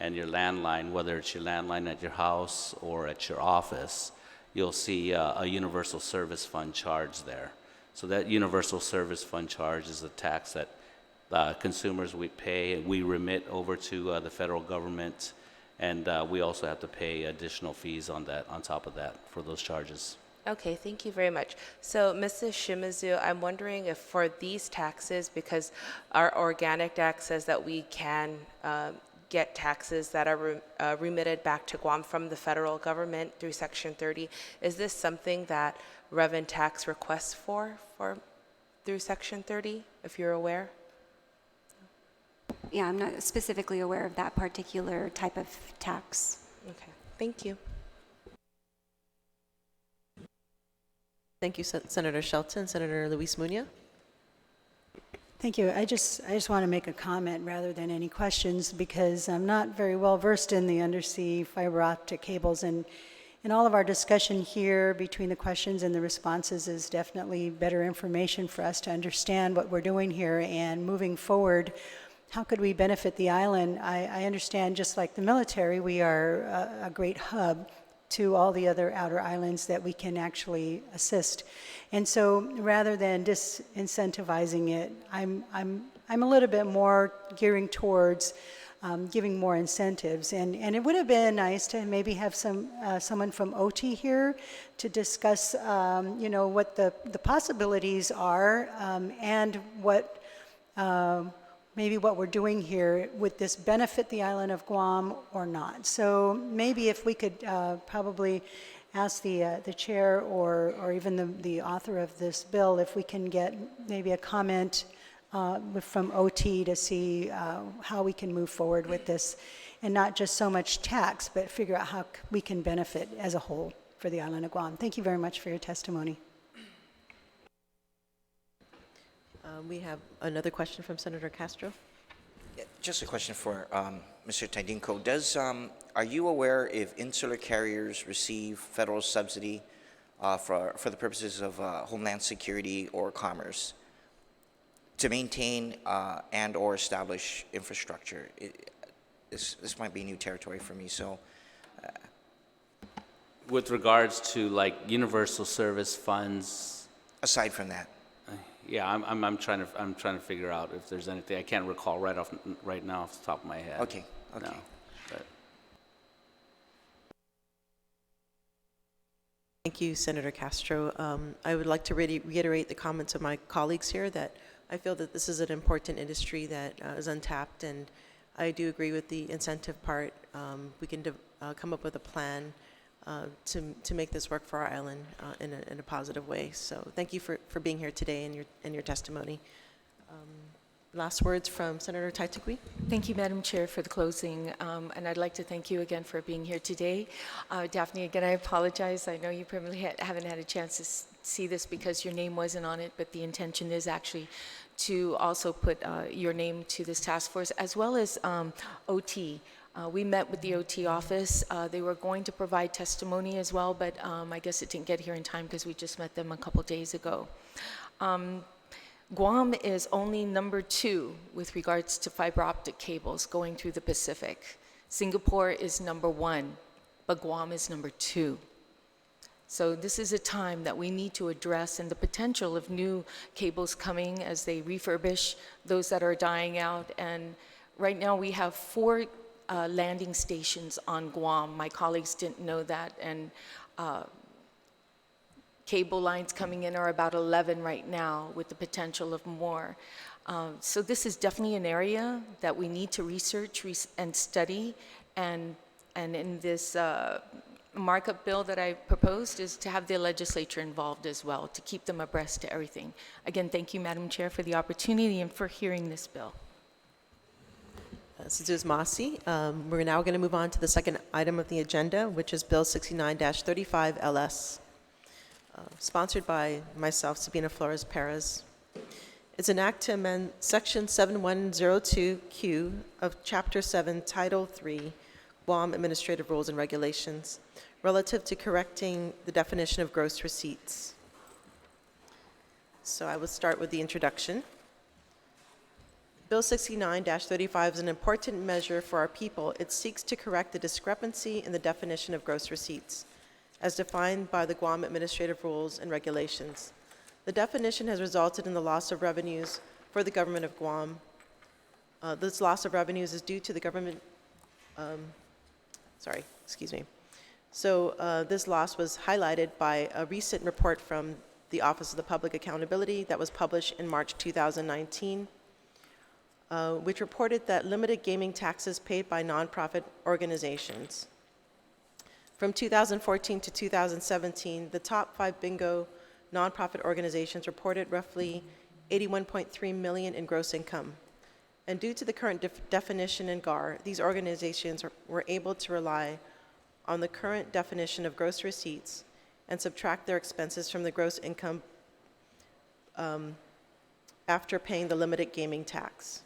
Speaker 4: and your landline, whether it's your landline at your house or at your office, you'll see a universal service fund charge there. So that universal service fund charge is a tax that consumers we pay, and we remit over to the federal government, and we also have to pay additional fees on that, on top of that, for those charges.
Speaker 9: Okay, thank you very much. So, Mrs. Shimizu, I'm wondering if for these taxes, because our organic act says that we can get taxes that are remitted back to Guam from the federal government through Section 30, is this something that Rev and Tax requests for through Section 30, if you're aware?
Speaker 5: Yeah, I'm not specifically aware of that particular type of tax.
Speaker 9: Okay, thank you.
Speaker 1: Thank you, Senator Shelton. Senator Luis Munoz.
Speaker 10: Thank you. I just want to make a comment rather than any questions, because I'm not very well versed in the undersea fiber optic cables, and in all of our discussion here between the questions and the responses is definitely better information for us to understand what we're doing here and moving forward. How could we benefit the island? I understand, just like the military, we are a great hub to all the other outer islands that we can actually assist. And so rather than disincentivizing it, I'm a little bit more gearing towards giving more incentives. And it would have been nice to maybe have someone from OT here to discuss what the possibilities are, and what maybe what we're doing here, would this benefit the island of Guam or not? So maybe if we could probably ask the chair or even the author of this bill, if we can get maybe a comment from OT to see how we can move forward with this, and not just so much tax, but figure out how we can benefit as a whole for the island of Guam. Thank you very much for your testimony.
Speaker 1: We have another question from Senator Castro.
Speaker 8: Just a question for Mr. Tadinko. Are you aware if insular carriers receive federal subsidy for the purposes of homeland security or commerce to maintain and or establish infrastructure? This might be new territory for me. So,
Speaker 4: With regards to like universal service funds,
Speaker 8: aside from that.
Speaker 4: yeah, I'm trying to figure out if there's anything. I can't recall right now off the top of my head.
Speaker 8: Okay.
Speaker 4: No, but
Speaker 1: Thank you, Senator Castro. I would like to reiterate the comments of my colleagues here, that I feel that this is an important industry that is untapped, and I do agree with the incentive part. We can come up with a plan to make this work for our island in a positive way. So thank you for being here today and your testimony. Last words from Senator Taitigui.
Speaker 2: Thank you, Madam Chair, for the closing. And I'd like to thank you again for being here today. Daphne, again, I apologize. I know you probably haven't had a chance to see this because your name wasn't on it, but the intention is actually to also put your name to this task force, as well as OT. We met with the OT office. They were going to provide testimony as well, but I guess it didn't get here in time because we just met them a couple days ago. Guam is only number 2 with regards to fiber optic cables going through the Pacific. Singapore is number 1, but Guam is number 2. So this is a time that we need to address, and the potential of new cables coming as they refurbish those that are dying out. And right now we have 4 landing stations on Guam. My colleagues didn't know that, and cable lines coming in are about 11 right now, with the potential of more. So this is definitely an area that we need to research and study, and in this markup bill that I proposed is to have the legislature involved as well, to keep them abreast to everything. Again, thank you, Madam Chair, for the opportunity and for hearing this bill.
Speaker 1: Suzus Masi. We're now going to move on to the second item of the agenda, which is Bill 69-35 LS, sponsored by myself, Sabina Flores Perez. It's an act to amend Section 7102Q of Chapter 7, Title 3, Guam Administrative Rules and Regulations, relative to correcting the definition of gross receipts. So I will start with the introduction. Bill 69-35 is an important measure for our people. It seeks to correct the discrepancy in the definition of gross receipts, as defined by the Guam Administrative Rules and Regulations. The definition has resulted in the loss of revenues for the government of Guam. This loss of revenues is due to the government, So this loss was highlighted by a recent report from the Office of the Public Accountability that was published in March 2019, which reported that limited gaming taxes paid by nonprofit organizations. From 2014 to 2017, the top 5 bingo nonprofit organizations reported roughly $81.3 million in gross income. And due to the current definition in GAR, these organizations were able to rely on the current definition of gross receipts and subtract their expenses from the gross income after paying the limited gaming tax.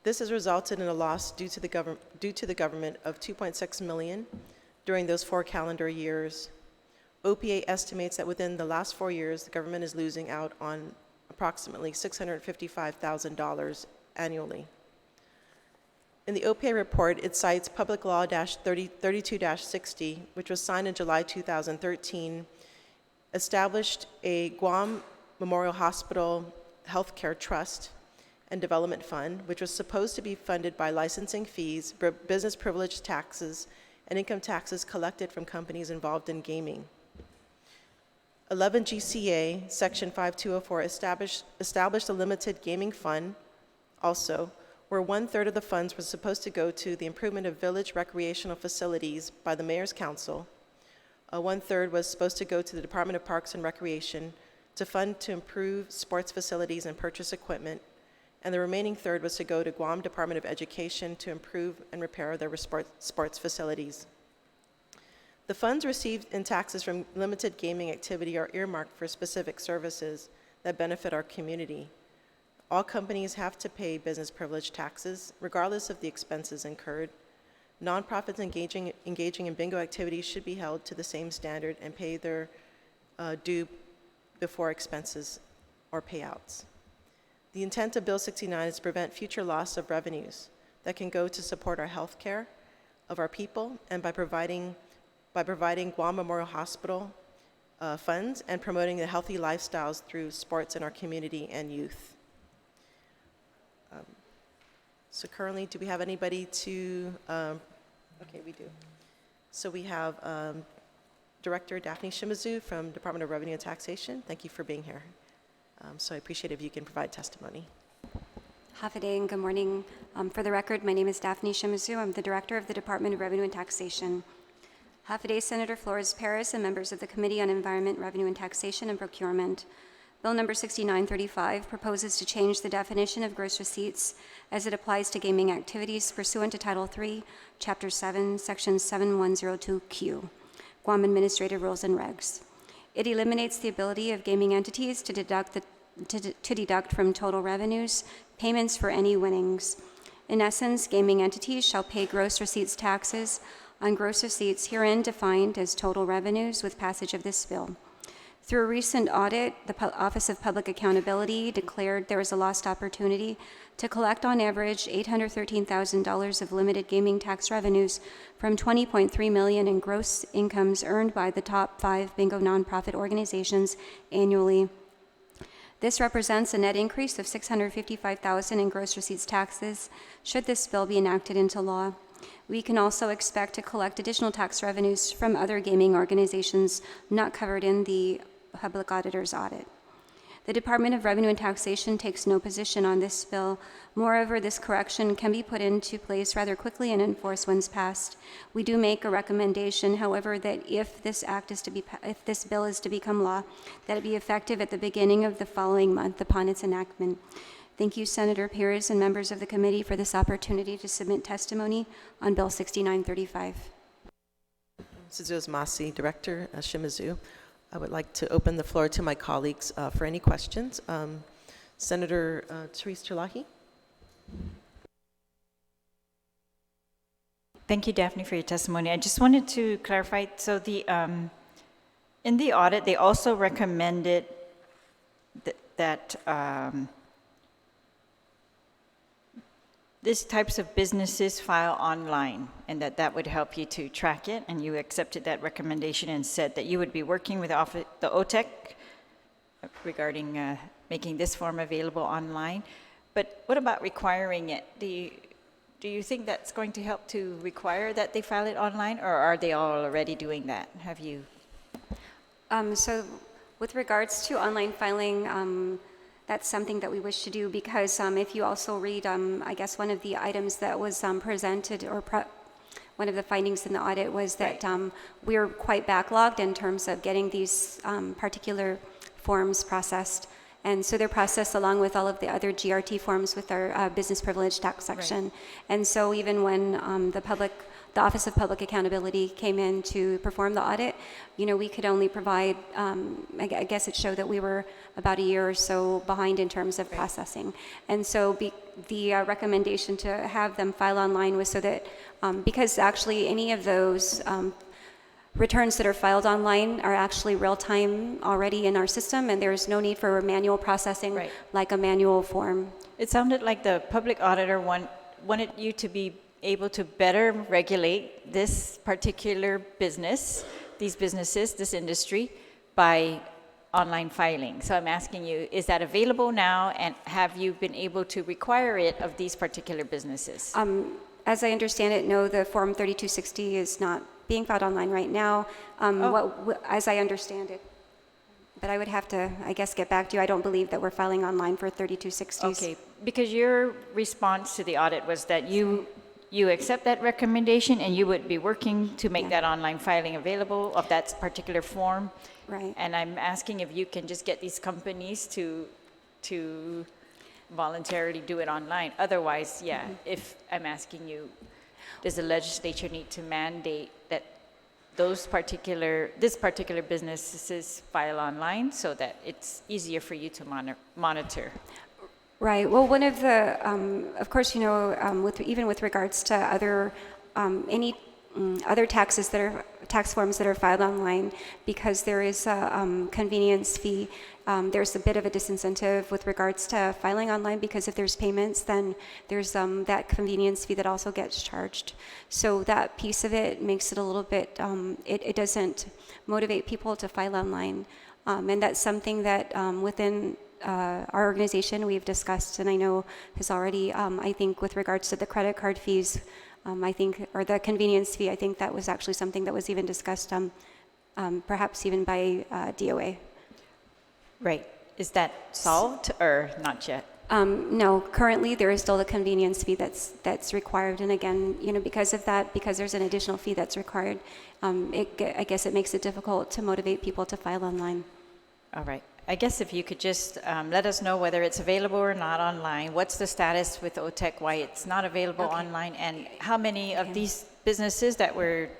Speaker 1: This has resulted in a loss due to the government of $2.6 million during those 4 calendar years. OPA estimates that within the last 4 years, the government is losing out on approximately $655,000 annually. In the OPA report, it cites Public Law 32-60, which was signed in July 2013, established a Guam Memorial Hospital Healthcare Trust and Development Fund, which was supposed to be funded by licensing fees, business privilege taxes, and income taxes collected from companies involved in gaming. 11 GCA, Section 5204, established a limited gaming fund also, where 1/3 of the funds was supposed to go to the improvement of village recreational facilities by the Mayor's Council. 1/3 was supposed to go to the Department of Parks and Recreation to fund to improve sports facilities and purchase equipment, and the remaining 1/3 was to go to Guam Department of Education to improve and repair their sports facilities. The funds received in taxes from limited gaming activity are earmarked for specific services that benefit our community. All companies have to pay business privilege taxes, regardless of the expenses incurred. Nonprofits engaging in bingo activities should be held to the same standard and pay their due before expenses or payouts. The intent of Bill 69 is to prevent future loss of revenues that can go to support our health care of our people and by providing Guam Memorial Hospital funds and promoting the healthy lifestyles through sports in our community and youth. So currently, do we have anybody to, okay, we do. So we have Director Daphne Shimizu from Department of Revenue and Taxation. Thank you for being here. So I appreciate if you can provide testimony.
Speaker 5: Half a day and good morning. For the record, my name is Daphne Shimizu. I'm the Director of the Department of Revenue and Taxation. Half a day, Senator Flores Perez and members of the Committee on Environment, Revenue and Taxation and Procurement. Bill number 6935 proposes to change the definition of gross receipts as it applies to gaming activities pursuant to Title 3, Chapter 7, Section 7102Q, Guam Administrative Rules and Regs. It eliminates the ability of gaming entities to deduct from total revenues payments for any winnings. In essence, gaming entities shall pay gross receipts taxes on gross receipts herein defined as total revenues with passage of this bill. Through a recent audit, the Office of Public Accountability declared there was a lost opportunity to collect on average $813,000 of limited gaming tax revenues from $20.3 million in gross incomes earned by the top 5 bingo nonprofit organizations annually. This represents a net increase of $655,000 in gross receipts taxes should this bill be enacted into law. We can also expect to collect additional tax revenues from other gaming organizations not covered in the public auditor's audit. The Department of Revenue and Taxation takes no position on this bill. Moreover, this correction can be put into place rather quickly and enforced once passed. We do make a recommendation, however, that if this bill is to become law, that it be effective at the beginning of the following month upon its enactment. Thank you, Senator Perez and members of the committee for this opportunity to submit testimony on Bill 6935.
Speaker 1: Suzu's Masi, Director, Shimizu. I would like to open the floor to my colleagues for any questions. Senator Therese Chalahi.
Speaker 7: Thank you, Daphne, for your testimony. I just wanted to clarify, so the in the audit, they also recommended that these types of businesses file online, and that would help you to track it, and you accepted that recommendation and said that you would be working with the OTEC regarding making this form available online. But what about requiring it? Do you think that's going to help to require that they file it online, or are they already doing that? Have you?
Speaker 5: So with regards to online filing, that's something that we wish to do because if you also read, I guess one of the items that was presented or one of the findings in the audit was that we're quite backlogged in terms of getting these particular forms processed. And so they're processed along with all of the other GRT forms with our business privilege tax section. Right. And so even when the Office of Public Accountability came in to perform the audit, we could only provide, I guess it showed that we were about a year or so behind in terms of processing. And so the recommendation to have them file online was so that, because actually any of those returns that are filed online are actually real-time already in our system, and there's no need for manual processing like a manual form.
Speaker 7: It sounded like the public auditor wanted you to be able to better regulate this particular business, these businesses, this industry, by online filing. So I'm asking you, is that available now, and have you been able to require it of these particular businesses?
Speaker 5: As I understand it, no, the Form 3260 is not being filed online right now, as I understand it. But I would have to, I guess, get back to you. I don't believe that we're filing online for 3260s.
Speaker 7: Okay, because your response to the audit was that you accept that recommendation and you would be working to make that online filing available of that particular form.
Speaker 5: Right.
Speaker 7: And I'm asking if you can just get these companies to voluntarily do it online. Otherwise, if I'm asking you, does the legislature need to mandate that this particular businesses file online so that it's easier for you to monitor?
Speaker 5: Right. Well, one of the, of course, even with regards to other any other tax forms that are filed online, because there is a convenience fee. There's a bit of a disincentive with regards to filing online, because if there's payments, then there's that convenience fee that also gets charged. So that piece of it makes it a little bit, it doesn't motivate people to file online. And that's something that within our organization we've discussed, and I know has already, I think with regards to the credit card fees, I think, or the convenience fee, I think that was actually something that was even discussed, perhaps even by DOA.
Speaker 7: Right. Is that solved or not yet?
Speaker 5: No, currently there is still the convenience fee that's required, and again, because of that, because there's an additional fee that's required, I guess it makes it difficult to motivate people to file online.
Speaker 7: All right. I guess if you could just let us know whether it's available or not online, what's the status with OTEC, why it's not available online, and how many of these businesses that were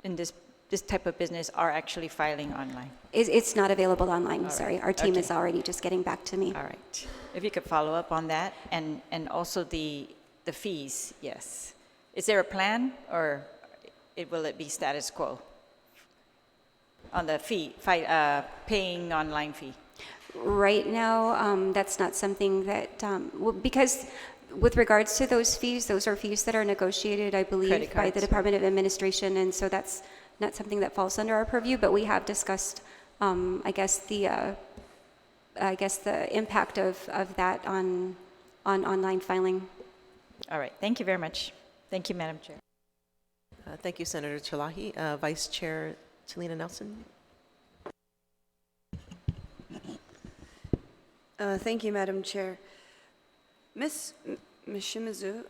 Speaker 7: in this type of business are actually filing online?
Speaker 5: It's not available online,
Speaker 7: All
Speaker 5: sorry.
Speaker 7: right.
Speaker 5: Our team is already just getting back to me.
Speaker 7: All right. If you could follow up on that, and also the fees, yes. Is there a plan, or will it be status quo on the paying online fee?
Speaker 5: Right now, that's not something that, because with regards to those fees, those are fees that are negotiated, I believe, by the Department of Administration, and so that's not something that falls under our purview, but we have discussed, I guess the impact of that on online filing.
Speaker 7: All right. Thank you very much. Thank you, Madam Chair.
Speaker 1: Thank you, Senator Chalahi. Vice Chair Talina Nelson.
Speaker 6: Thank you, Madam Chair. Ms. Shimizu,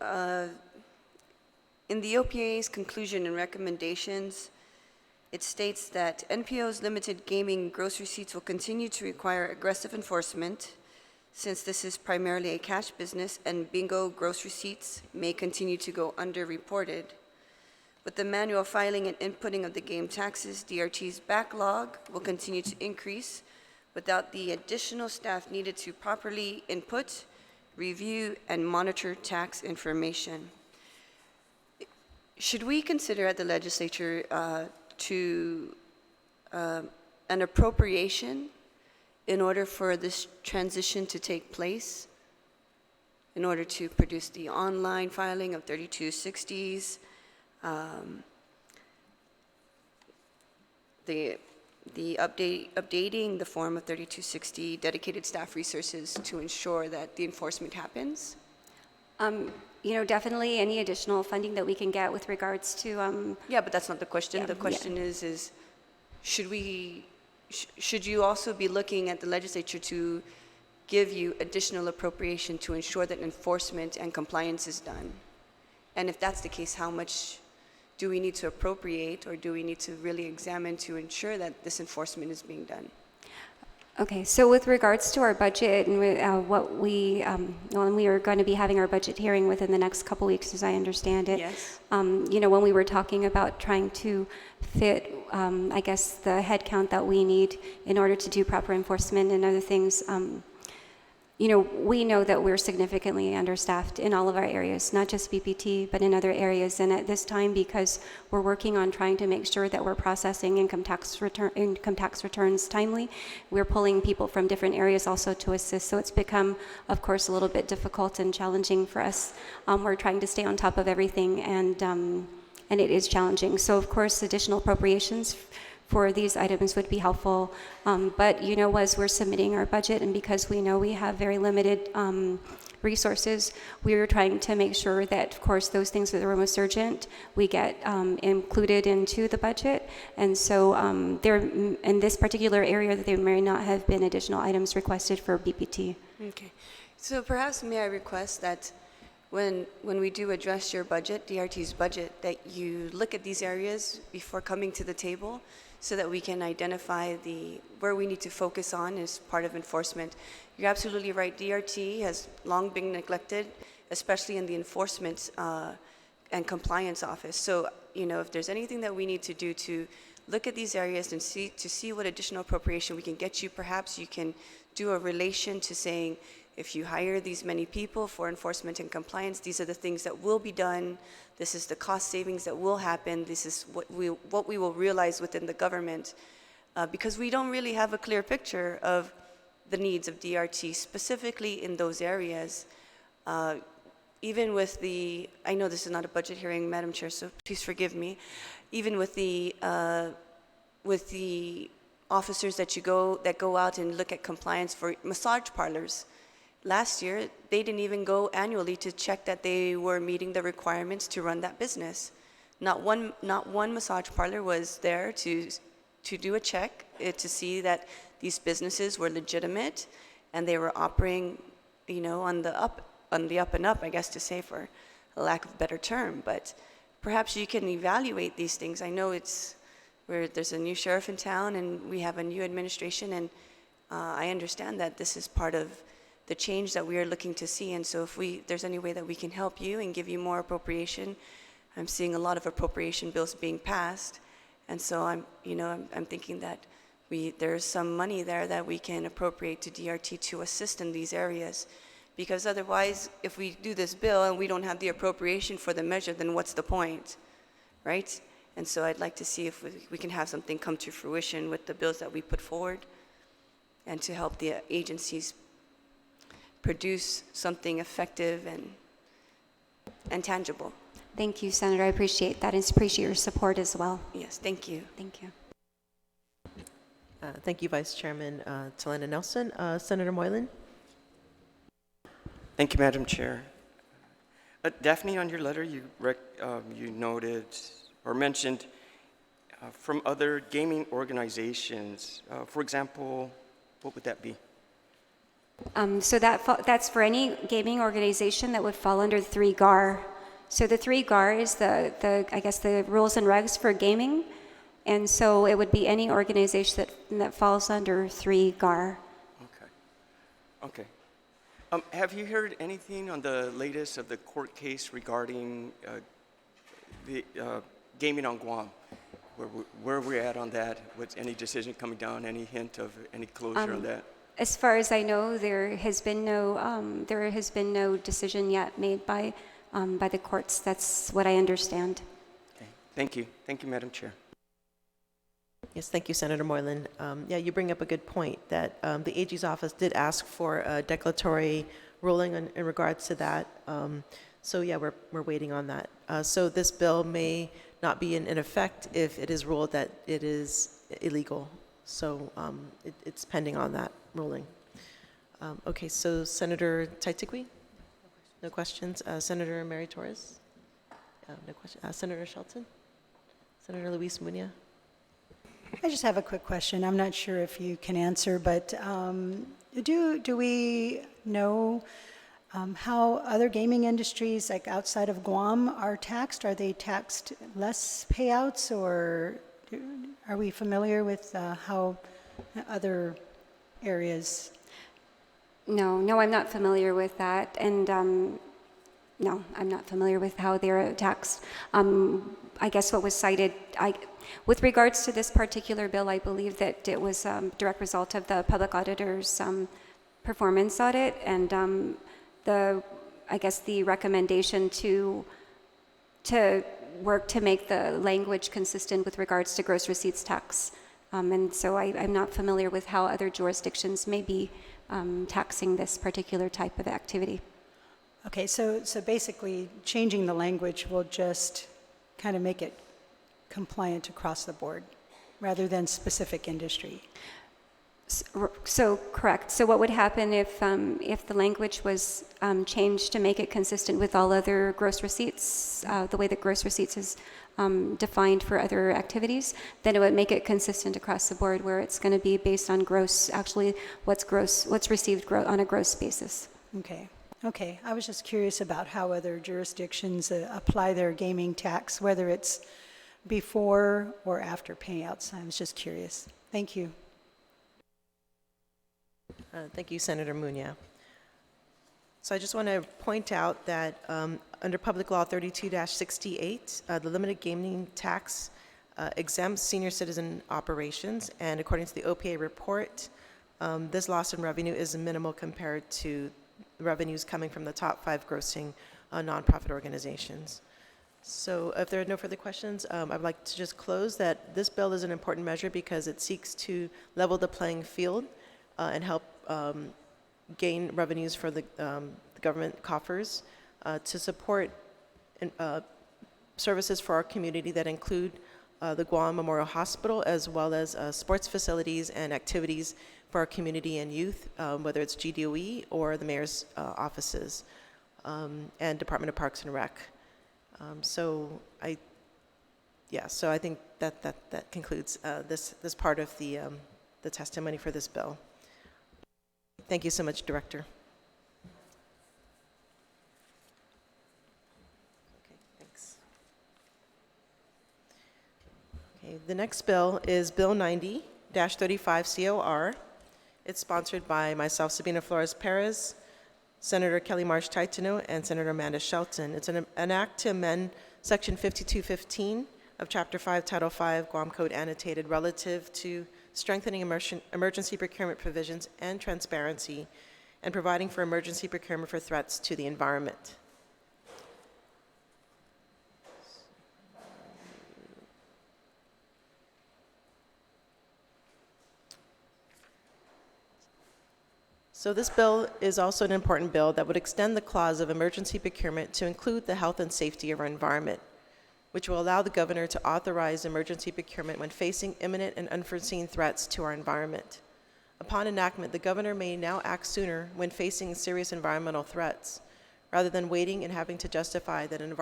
Speaker 6: in the OPA's conclusion and recommendations, it states that NPO's limited gaming gross receipts will continue to require aggressive enforcement since this is primarily a cash business and bingo gross receipts may continue to go underreported. With the manual filing and inputting of the game taxes, DRT's backlog will continue to increase without the additional staff needed to properly input, review, and monitor tax information. Should we consider at the legislature an appropriation in order for this transition to take place, in order to produce the online filing of 3260s, the updating the form of 3260, dedicated staff resources to ensure that the enforcement happens?
Speaker 5: Definitely any additional funding that we can get with regards to.
Speaker 6: Yeah, but that's not the question. The question is should you also be looking at the legislature to give you additional appropriation to ensure that enforcement and compliance is done? And if that's the case, how much do we need to appropriate, or do we need to really examine to ensure that this enforcement is being done?
Speaker 5: Okay, so with regards to our budget and when we are going to be having our budget hearing within the next couple weeks, as I understand it.
Speaker 6: Yes.
Speaker 5: When we were talking about trying to fit, I guess, the head count that we need in order to do proper enforcement and other things, we know that we're significantly understaffed in all of our areas, not just BPT, but in other areas. And at this time, because we're working on trying to make sure that we're processing income tax returns timely, we're pulling people from different areas also to assist. So it's become, of course, a little bit difficult and challenging for us. We're trying to stay on top of everything, and it is challenging. So, of course, additional appropriations for these items would be helpful. But, as we're submitting our budget, and because we know we have very limited resources, we were trying to make sure that, of course, those things that are most urgent, we get included into the budget. And so in this particular area, there may not have been additional items requested for BPT.
Speaker 6: Okay. So perhaps may I request that when we do address your budget, DRT's budget, that you look at these areas before coming to the table, so that we can identify where we need to focus on as part of enforcement. You're absolutely right. DRT has long been neglected, especially in the enforcement and compliance office. So, if there's anything that we need to do to look at these areas and see what additional appropriation we can get you, perhaps you can do a relation to saying, if you hire these many people for enforcement and compliance, these are the things that will be done. This is the cost savings that will happen. This is what we will realize within the government, because we don't really have a clear picture of the needs of DRT specifically in those areas. Even with I know this is not a budget hearing, Madam Chair, so please forgive me. Even with the officers that go out and look at compliance for massage parlors. Last year, they didn't even go annually to check that they were meeting the requirements to run that business. Not one massage parlor was there to do a check, to see that these businesses were legitimate and they were operating, on the up and up, I guess, to say, for a lack of a better term. But perhaps you can evaluate these things. I know there's a new sheriff in town and we have a new administration, and I understand that this is part of the change that we are looking to see. And so if there's any way that we can help you and give you more appropriation, I'm seeing a lot of appropriation bills being passed. And so I'm thinking that there's some money there that we can appropriate to DRT to assist in these areas. Because otherwise, if we do this bill and we don't have the appropriation for the measure, then what's the point, right? And so I'd like to see if we can have something come to fruition with the bills that we put forward, and to help the agencies produce something effective and tangible.
Speaker 5: Thank you, Senator. I appreciate that, and appreciate your support as well.
Speaker 6: Yes, thank you.
Speaker 5: Thank you.
Speaker 1: Thank you, Vice Chairman Talena Nelson. Senator Moylan?
Speaker 11: Thank you, Madam Chair. Daphne, on your letter, you noted or mentioned from other gaming organizations. For example, what would that be?
Speaker 5: So that's for any gaming organization that would fall under 3 GAR. So the 3 GAR is the rules and regs for gaming, and so it would be any organization that falls under 3 GAR.
Speaker 11: Okay. Have you heard anything on the latest of the court case regarding the gaming on Guam? Where we're at on that? What's any decision coming down? Any hint of any closure on that?
Speaker 5: As far as I know, there has been no decision yet made by the courts. That's what I understand.
Speaker 11: Okay. Thank you. Thank you, Madam Chair.
Speaker 1: Yes, thank you, Senator Moylan. Yeah, you bring up a good point that the AG's office did ask for a declaratory ruling in regards to that. So yeah, we're waiting on that. So this bill may not be in effect if it is ruled that it is illegal. So it's pending on that ruling. Okay, so Senator Taitigui? No questions. Senator Mary Torres? No question. Senator Shelton? Senator Luis Munia?
Speaker 10: I just have a quick question. I'm not sure if you can answer, but do we know how other gaming industries, like outside of Guam, are taxed? Are they taxed less payouts, or are we familiar with how other areas?
Speaker 5: No, I'm not familiar with that, and no, I'm not familiar with how they're taxed. I guess what was cited, with regards to this particular bill, I believe that it was a direct result of the public auditor's performance audit, and I guess the recommendation to work to make the language consistent with regards to gross receipts tax. And so I'm not familiar with how other jurisdictions may be taxing this particular type of activity.
Speaker 10: Okay, so basically changing the language will just kind of make it compliant across the board rather than specific industry.
Speaker 5: So correct. So what would happen if the language was changed to make it consistent with all other gross receipts, the way that gross receipts is defined for other activities, then it would make it consistent across the board, where it's going to be based on gross, actually what's received on a gross basis.
Speaker 10: Okay. I was just curious about how other jurisdictions apply their gaming tax, whether it's before or after payouts. I was just curious. Thank you.
Speaker 1: Thank you, Senator Munia. So I just want to point out that under Public Law 32-68, the limited gaming tax exempts senior citizen operations, and according to the OPA report, this loss in revenue is minimal compared to revenues coming from the top 5 grossing nonprofit organizations. So if there are no further questions, I'd like to just close that this bill is an important measure because it seeks to level the playing field and help gain revenues for the government coffers to support services for our community that include the Guam Memorial Hospital, as well as sports facilities and activities for our community and youth, whether it's GDOE or the mayor's offices and Department of Parks and Rec. So I think that concludes this part of the testimony for this bill. Thank you so much, Director. Okay, thanks. Okay, the next bill is Bill 90-35 COR. It's sponsored by myself, Sabina Perez, Senator Kelly Marsh Taitano, and Senator Amanda Shelton. It's an act to amend Section 5215 of Chapter 5, Title 5, Guam Code Annotated, relative to strengthening emergency procurement provisions and transparency, and providing for emergency procurement for threats to the environment. So this bill is also an important bill that would extend the clause of emergency procurement to include the health and safety of our environment, which will allow the governor to authorize emergency procurement when facing imminent and unforeseen threats to our environment. Upon enactment, the governor may now act sooner when facing serious environmental threats, rather than waiting and having to justify that an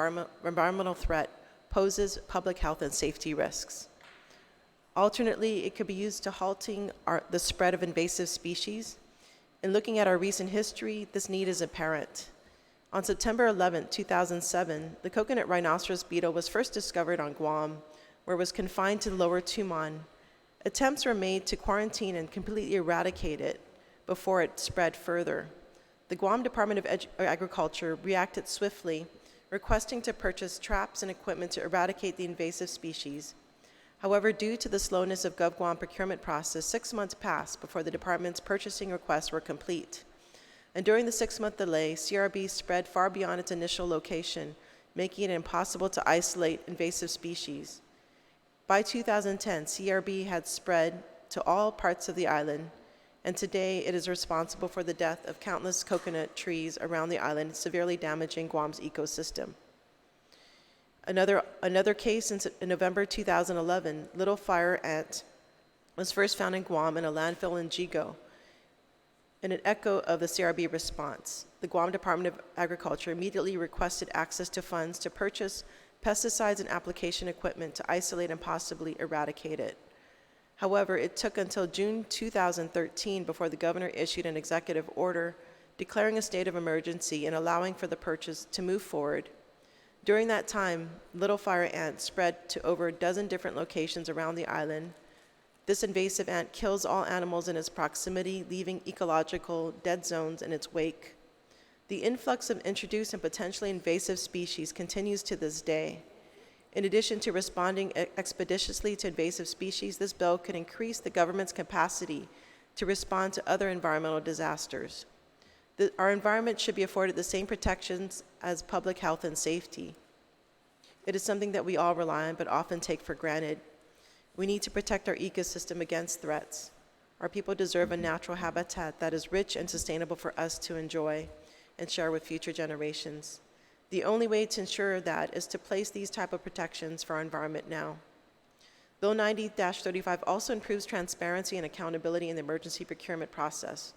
Speaker 1: environmental threat poses public health and safety risks. Alternately, it could be used to halting the spread of invasive species. In looking at our recent history, this need is apparent. On September 11, 2007, the coconut rhinoceros beetle was first discovered on Guam, where it was confined to Lower Tumon. Attempts were made to quarantine and completely eradicate it before it spread further. The Guam Department of Agriculture reacted swiftly, requesting to purchase traps and equipment to eradicate the invasive species. However, due to the slowness of GovGuam procurement process, 6 months passed before the department's purchasing requests were complete. And during the 6-month delay, CRB spread far beyond its initial location, making it impossible to isolate invasive species. By 2010, CRB had spread to all parts of the island, and today it is responsible for the death of countless coconut trees around the island, severely damaging Guam's ecosystem. Another case in November 2011, little fire ant was first found in Guam in a landfill in Jigo. In an echo of the CRB response, the Guam Department of Agriculture immediately requested access to funds to purchase pesticides and application equipment to isolate and possibly eradicate it. However, it took until June 2013 before the governor issued an executive order declaring a state of emergency and allowing for the purchase to move forward. During that time, little fire ant spread to over a dozen different locations around the island. This invasive ant kills all animals in its proximity, leaving ecological dead zones in its wake. The influx of introduced and potentially invasive species continues to this day. In addition to responding expeditiously to invasive species, this bill could increase the government's capacity to respond to other environmental disasters. Our environment should be afforded the same protections as public health and safety. It is something that we all rely on but often take for granted. We need to protect our ecosystem against threats. Our people deserve a natural habitat that is rich and sustainable for us to enjoy and share with future generations. The only way to ensure that is to place these type of protections for our environment now. Bill 90-35 also improves transparency and accountability in the emergency procurement process.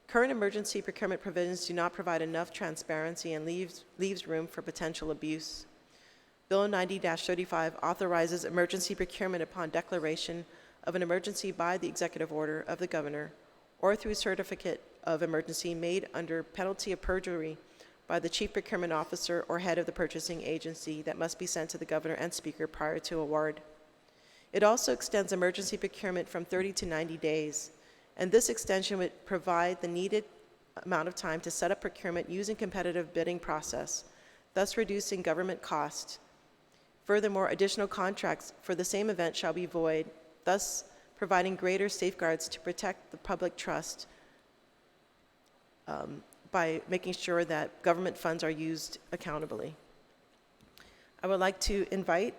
Speaker 1: Current emergency procurement provisions do not provide enough transparency and leaves room for potential abuse. Bill 90-35 authorizes emergency procurement upon declaration of an emergency by the executive order of the governor or through certificate of emergency made under penalty of perjury by the chief procurement officer or head of the purchasing agency that must be sent to the governor and speaker prior to award. It also extends emergency procurement from 30 to 90 days, and this extension would provide the needed amount of time to set up procurement using competitive bidding process, thus reducing government cost. Furthermore, additional contracts for the same event shall be void, thus providing greater safeguards to protect the public trust by making sure that government funds are used accountably. I would like to invite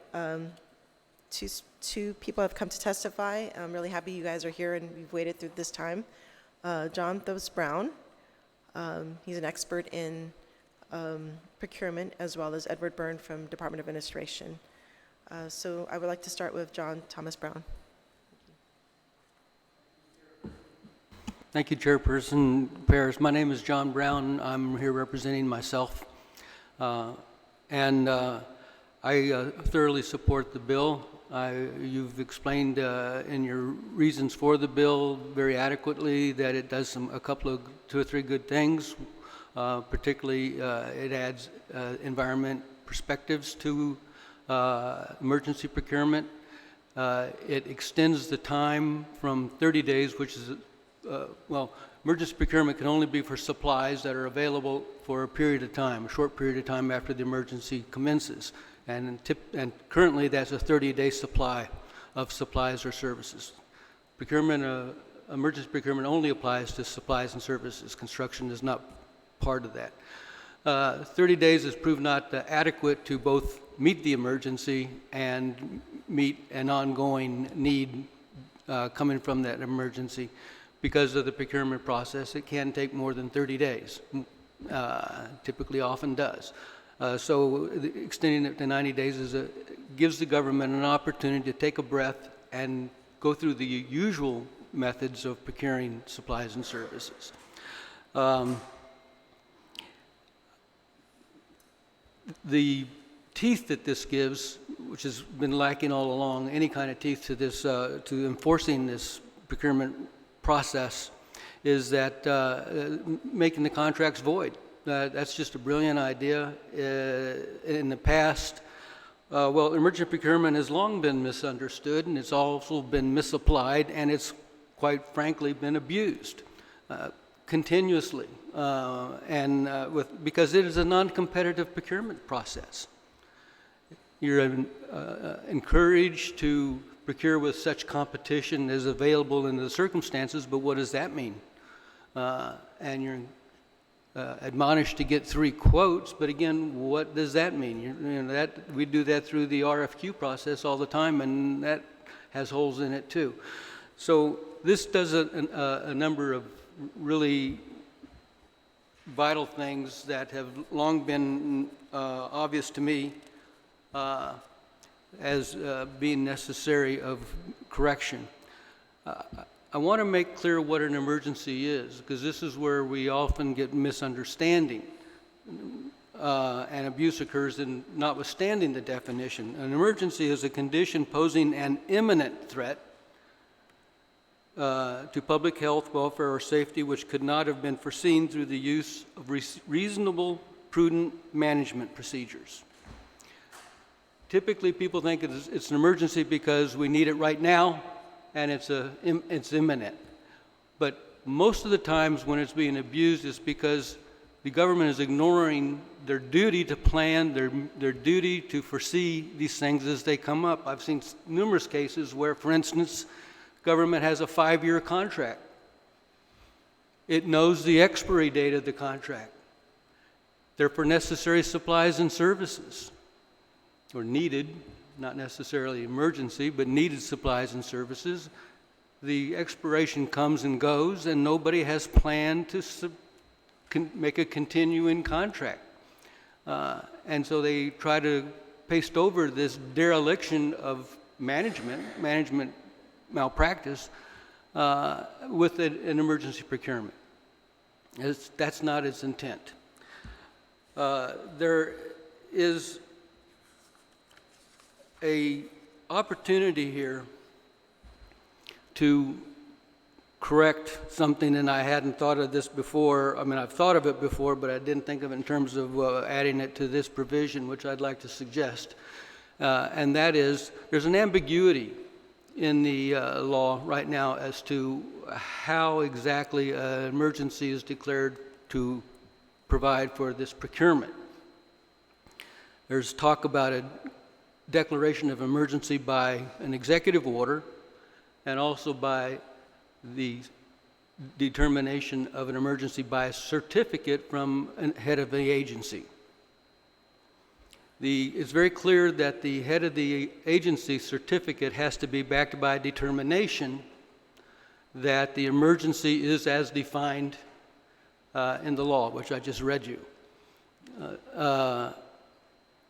Speaker 1: two people have come to testify. I'm really happy you guys are here and we've waited through this time. John Brown, he's an expert in procurement, as well as Edward Byrne from Department of Administration. So I would like to start with John Thomas Brown.
Speaker 12: Thank you, Chairperson Perez. My name is John Brown. I'm here representing myself. I thoroughly support the bill. You've explained in your reasons for the bill very adequately that it does two or three good things. Particularly, it adds environment perspectives to emergency procurement. It extends the time from 30 days, which is, emergency procurement can only be for supplies that are available for a period of time, a short period of time after the emergency commences. And currently, that's a 30-day supply of supplies or services. Emergency procurement only applies to supplies and services. Construction is not part of that. 30 days is proved not adequate to both meet the emergency and meet an ongoing need coming from that emergency. Because of the procurement process, it can take more than 30 days, typically often does. So extending it to 90 days gives the government an opportunity to take a breath and go through the usual methods of procuring supplies and services. The teeth that this gives, which has been lacking all along, any kind of teeth to this, to enforcing this procurement process, is that making the contracts void. That's just a brilliant idea. In the past, emergency procurement has long been misunderstood, and it's also been misapplied, and it's quite frankly been abused. continuously, because it is a non-competitive procurement process. You're encouraged to procure with such competition as available in the circumstances, but what does that mean? And you're admonished to get 3 quotes, but again, what does that mean? We do that through the RFQ process all the time, and that has holes in it too. So this does a number of really vital things that have long been obvious to me as being necessary of correction. I want to make clear what an emergency is, because this is where we often get misunderstanding and abuse occurs in notwithstanding the definition. An emergency is a condition posing an imminent threat to public health, welfare, or safety which could not have been foreseen through the use of reasonable, prudent management procedures. Typically, people think it's an emergency because we need it right now, and it's imminent. But most of the times when it's being abused, it's because the government is ignoring their duty to plan, their duty to foresee these things as they come up. I've seen numerous cases where, for instance, government has a 5-year contract. It knows the expiry date of the contract. They're for necessary supplies and services, or needed, not necessarily emergency, but needed supplies and services. The expiration comes and goes, and nobody has planned to make a continuing contract. And so they try to paste over this dereliction of management malpractice with an emergency procurement. That's not its intent. There is an opportunity here to correct something, and I hadn't thought of this before. I mean, I've thought of it before, but I didn't think of it in terms of adding it to this provision, which I'd like to suggest. And that is, there's an ambiguity in the law right now as to how exactly an emergency is declared to provide for this procurement. There's talk about a declaration of emergency by an executive order and also by the determination of an emergency by a certificate from a head of the agency. It's very clear that the head of the agency certificate has to be backed by a determination that the emergency is as defined in the law, which I just read you.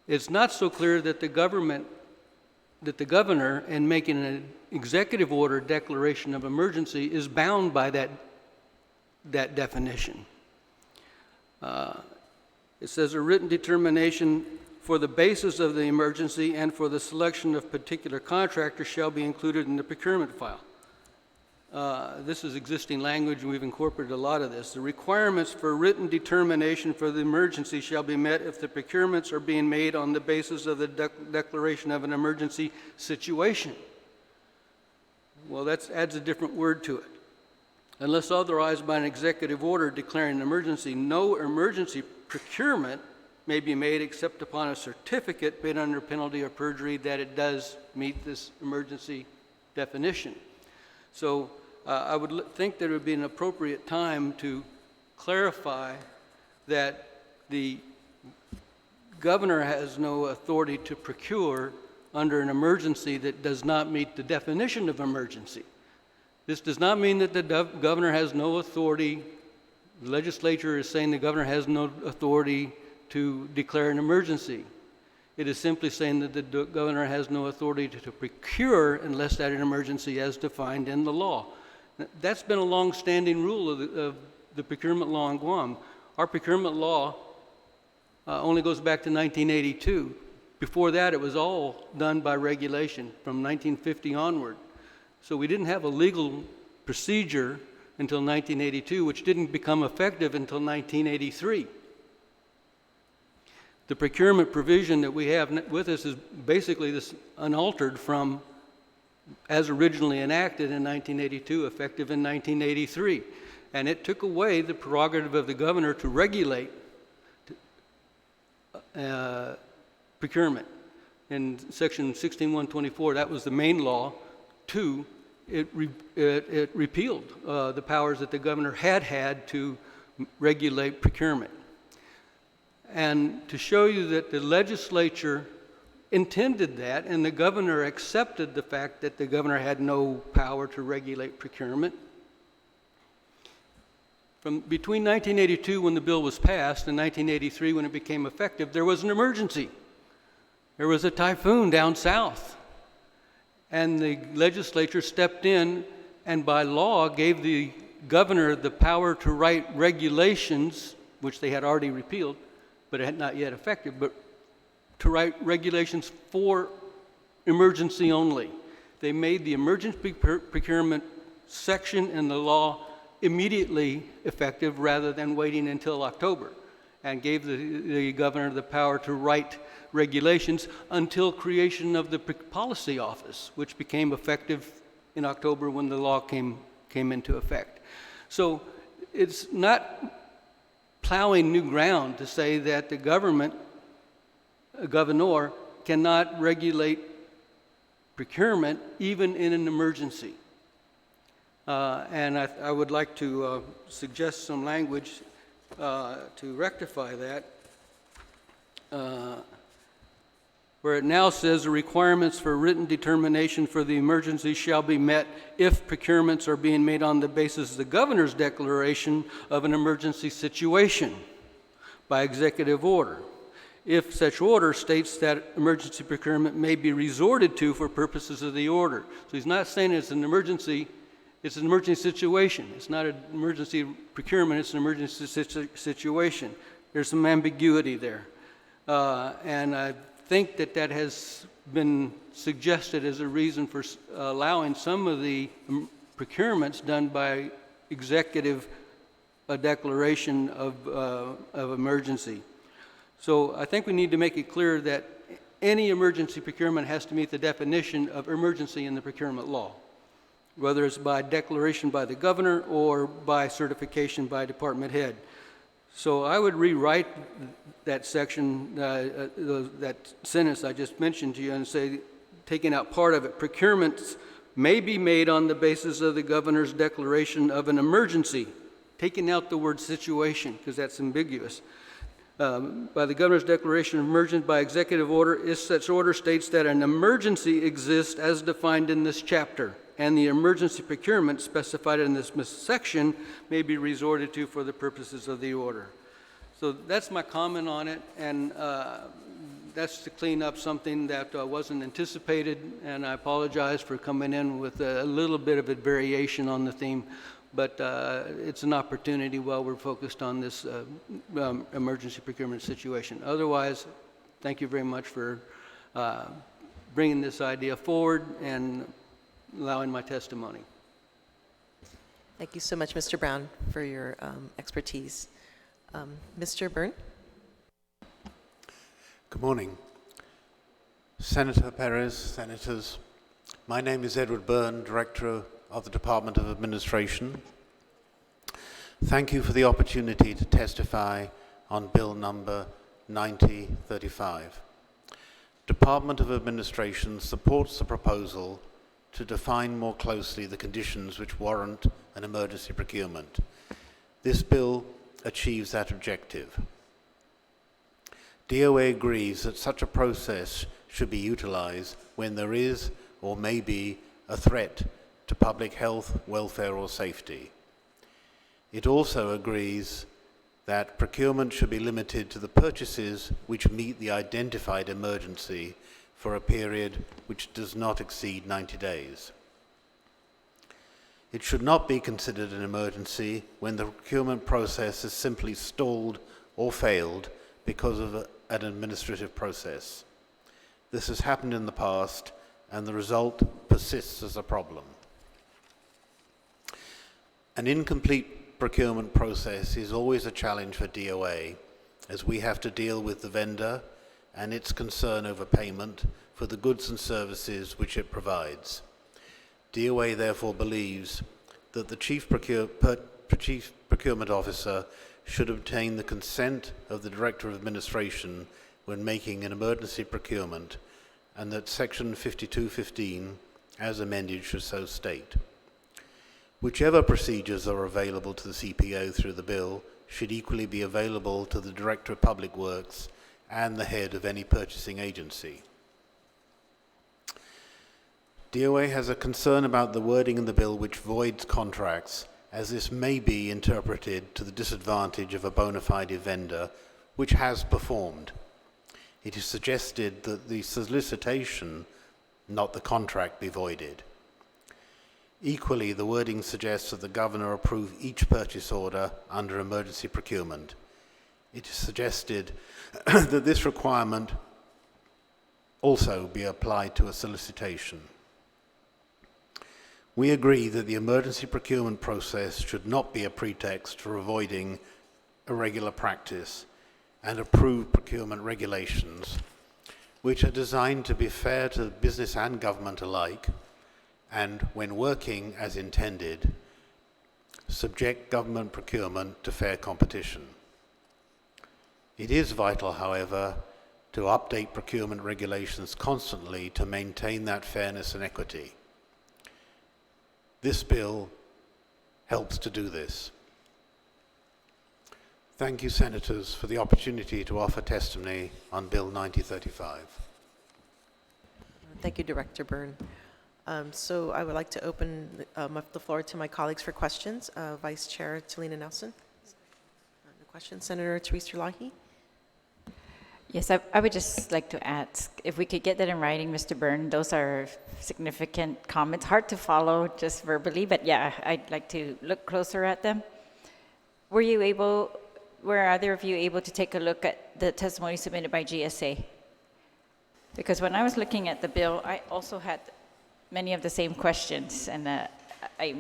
Speaker 12: It's not so clear that the governor, in making an executive order declaration of emergency, is bound by that definition. It says a written determination for the basis of the emergency and for the selection of particular contractors shall be included in the procurement file. This is existing language, and we've incorporated a lot of this. The requirements for written determination for the emergency shall be met if the procurements are being made on the basis of the declaration of an emergency situation. Well, that adds a different word to it. Unless authorized by an executive order declaring an emergency, no emergency procurement may be made except upon a certificate made under penalty of perjury that it does meet this emergency definition. So I would think there would be an appropriate time to clarify that the governor has no authority to procure under an emergency that does not meet the definition of emergency. This does not mean that the governor has no authority. The legislature is saying the governor has no authority to declare an emergency. It is simply saying that the governor has no authority to procure unless that an emergency as defined in the law. That's been a long-standing rule of the procurement law in Guam. Our procurement law only goes back to 1982. Before that, it was all done by regulation from 1950 onward. So we didn't have a legal procedure until 1982, which didn't become effective until 1983. The procurement provision that we have with us is basically this unaltered from as originally enacted in 1982, effective in 1983. and it took away the prerogative of the governor to regulate procurement. In Section 16124, that was the main law. 2, it repealed the powers that the governor had to regulate procurement. And to show you that the legislature intended that, and the governor accepted the fact that the governor had no power to regulate procurement. Between 1982, when the bill was passed, and 1983, when it became effective, there was an emergency. There was a typhoon down south. And the legislature stepped in and by law gave the governor the power to write regulations, which they had already repealed, but it had not yet effective, but to write regulations for emergency only. They made the emergency procurement section in the law immediately effective rather than waiting until October, and gave the governor the power to write regulations until creation of the policy office, which became effective in October when the law came into effect. So it's not plowing new ground to say that the governor cannot regulate procurement even in an emergency. And I would like to suggest some language to rectify that, where it now says the requirements for written determination for the emergency shall be met if procurements are being made on the basis of the governor's declaration of an emergency situation by executive order, if such order states that emergency procurement may be resorted to for purposes of the order. So he's not saying it's an emergency situation. It's not an emergency procurement, it's an emergency situation. There's some ambiguity there. And I think that has been suggested as a reason for allowing some of the procurements done by executive declaration of emergency. So I think we need to make it clear that any emergency procurement has to meet the definition of emergency in the procurement law, whether it's by declaration by the governor or by certification by department head. So I would rewrite that section, that sentence I just mentioned to you, and say, taking out part of it, procurements may be made on the basis of the governor's declaration of an emergency, taking out the word situation, because that's ambiguous. By the governor's declaration of emergency by executive order, if such order states that an emergency exists as defined in this chapter, and the emergency procurement specified in this section may be resorted to for the purposes of the order. So that's my comment on it, and that's to clean up something that wasn't anticipated, and I apologize for coming in with a little bit of a variation on the theme, but it's an opportunity while we're focused on this emergency procurement situation. Otherwise, thank you very much for bringing this idea forward and allowing my testimony.
Speaker 1: Thank you so much, Mr. Brown, for your expertise. Mr. Byrne?
Speaker 13: Good morning. Senator Perez, senators, my name is Edward Byrne, Director of the Department of Administration. Thank you for the opportunity to testify on Bill number 9035. Department of Administration supports the proposal to define more closely the conditions which warrant an emergency procurement. This bill achieves that objective. DOA agrees that such a process should be utilized when there is or may be a threat to public health, welfare, or safety. It also agrees that procurement should be limited to the purchases which meet the identified emergency for a period which does not exceed 90 days. It should not be considered an emergency when the procurement process is simply stalled or failed because of an administrative process. This has happened in the past, and the result persists as a problem. An incomplete procurement process is always a challenge for DOA, as we have to deal with the vendor and its concern over payment for the goods and services which it provides. DOA therefore believes that the chief Chief Procurement Officer should obtain the consent of the Director of Administration when making an emergency procurement, and that Section 5215, as amended, should so state. Whichever procedures are available to the CPO through the bill should equally be available to the Director of Public Works and the head of any purchasing agency. DOA has a concern about the wording in the bill which voids contracts, as this may be interpreted to the disadvantage of a bona fide vendor which has performed. It is suggested that the solicitation, not the contract, be voided. Equally, the wording suggests that the governor approve each purchase order under emergency procurement. It is suggested that this requirement also be applied to a solicitation. We agree that the emergency procurement process should not be a pretext for avoiding irregular practice and approved procurement regulations, which are designed to be fair to business and government alike, and, when working as intended, subject government procurement to fair competition. It is vital, however, to update procurement regulations constantly to maintain that fairness and equity. This bill helps to do this. Thank you, Senators, for the opportunity to offer testimony on Bill 9035.
Speaker 1: Thank you, Director Byrne. So I would like to open the floor to my colleagues for questions. Vice Chair Talina Nelson. The question, Senator Therese Terlahi.
Speaker 7: Yes, I would just like to ask if we could get that in writing, Mr. Byrne. Those are significant comments, hard to follow just verbally, but yeah, I'd like to look closer at them. Were either of you able to take a look at the testimony submitted by GSA? Because when I was looking at the bill, I also had many of the same questions, and I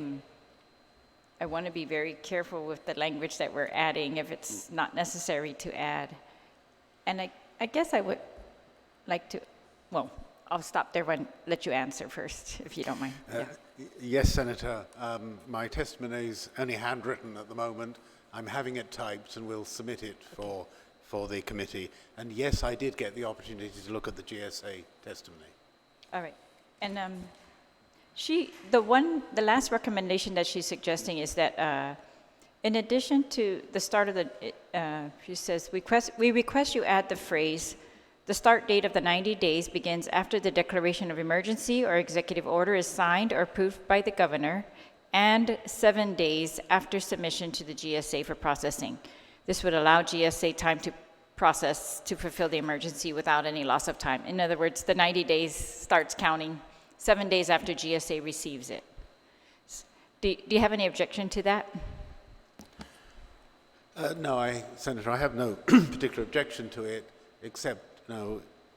Speaker 7: want to be very careful with the language that we're adding if it's not necessary to add. And I guess I would like to, well, I'll stop there and let you answer first, if you don't mind.
Speaker 13: Yes, Senator. My testimony is only handwritten at the moment. I'm having it typed and we'll submit it for the committee. And yes, I did get the opportunity to look at the GSA testimony.
Speaker 7: All right. And the last recommendation that she's suggesting is that in addition to the start of the, she says, we request you add the phrase, the start date of the 90 days begins after the declaration of emergency or executive order is signed or approved by the governor, and 7 days after submission to the GSA for processing. This would allow GSA time to process to fulfill the emergency without any loss of time. In other words, the 90 days starts counting 7 days after GSA receives it. Do you have any objection to that?
Speaker 13: No, Senator, I have no particular objection to it, except,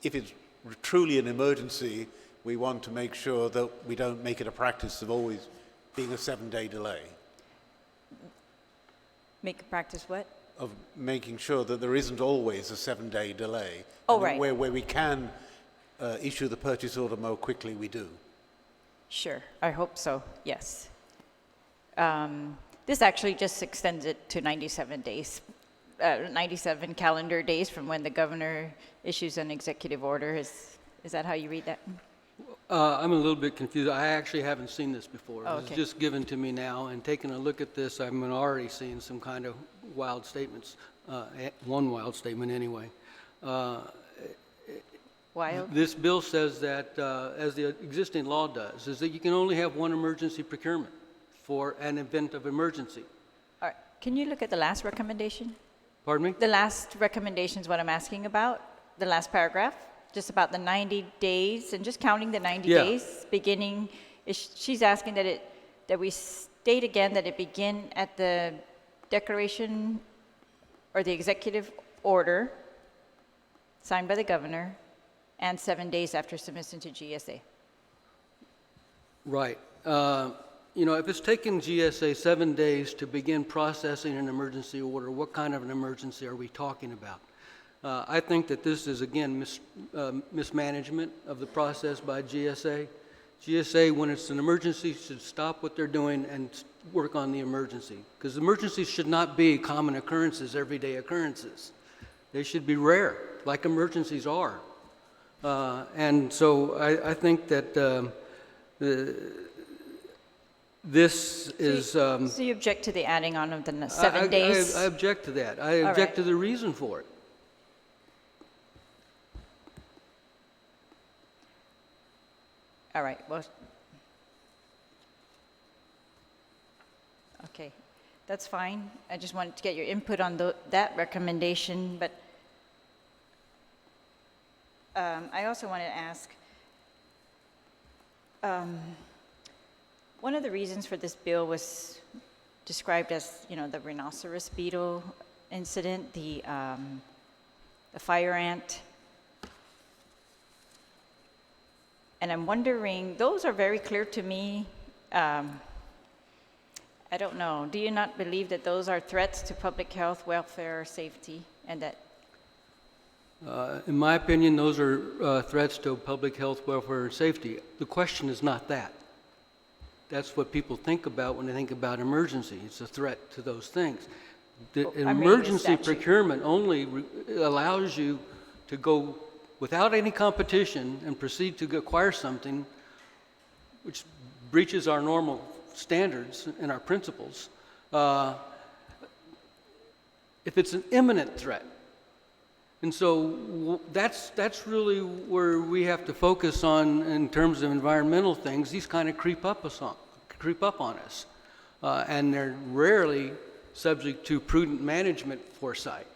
Speaker 13: if it's truly an emergency, we want to make sure that we don't make it a practice of always being a 7-day delay.
Speaker 7: Make a practice what?
Speaker 13: Of making sure that there isn't always a 7-day delay.
Speaker 7: Oh,
Speaker 13: and
Speaker 7: right.
Speaker 13: Where we can issue the purchase order more quickly, we do.
Speaker 7: Sure, I hope so, yes. This actually just extends it to 97 days, 97 calendar days from when the governor issues an executive order. Is that how you read that?
Speaker 12: I'm a little bit confused. I actually haven't seen this before.
Speaker 7: Oh,
Speaker 12: It's
Speaker 7: okay.
Speaker 12: just given to me now, and taking a look at this, I'm already seeing some kind of wild statements, one wild statement anyway.
Speaker 7: Wild?
Speaker 12: This bill says that, as the existing law does, is that you can only have one emergency procurement for an event of emergency.
Speaker 7: All right. Can you look at the last recommendation?
Speaker 12: Pardon me?
Speaker 7: The last recommendation is what I'm asking about, the last paragraph, just about the 90 days and just counting the 90
Speaker 12: Yeah.
Speaker 7: days beginning. She's asking that we state again that it begin at the declaration or the executive order signed by the governor and 7 days after submission to GSA.
Speaker 12: Right. If it's taken GSA 7 days to begin processing an emergency order, what kind of an emergency are we talking about? I think that this is, again, mismanagement of the process by GSA. GSA, when it's an emergency, should stop what they're doing and work on the emergency, because emergencies should not be common occurrences, everyday occurrences. They should be rare, like emergencies are. And so I think that this is...
Speaker 7: So you object to the adding on of the 7 days?
Speaker 12: I object to that. I
Speaker 7: All
Speaker 12: object
Speaker 7: right.
Speaker 12: to the reason for it.
Speaker 7: All right, well, okay, that's fine. I just wanted to get your input on that recommendation, but I also want to ask, one of the reasons for this bill was described as, the rhinoceros beetle incident, the fire ant. And I'm wondering, those are very clear to me. I don't know. Do you not believe that those are threats to public health, welfare, or safety, and that?
Speaker 12: In my opinion, those are threats to public health, welfare, and safety. The question is not that. That's what people think about when they think about emergency. It's a threat to those things. The
Speaker 7: I'm reading the
Speaker 12: emergency
Speaker 7: statute.
Speaker 12: procurement only allows you to go without any competition and proceed to acquire something which breaches our normal standards and our principles, if it's an imminent threat. And so that's really where we have to focus on in terms of environmental things. These kind of creep up on us. And they're rarely subject to prudent management foresight.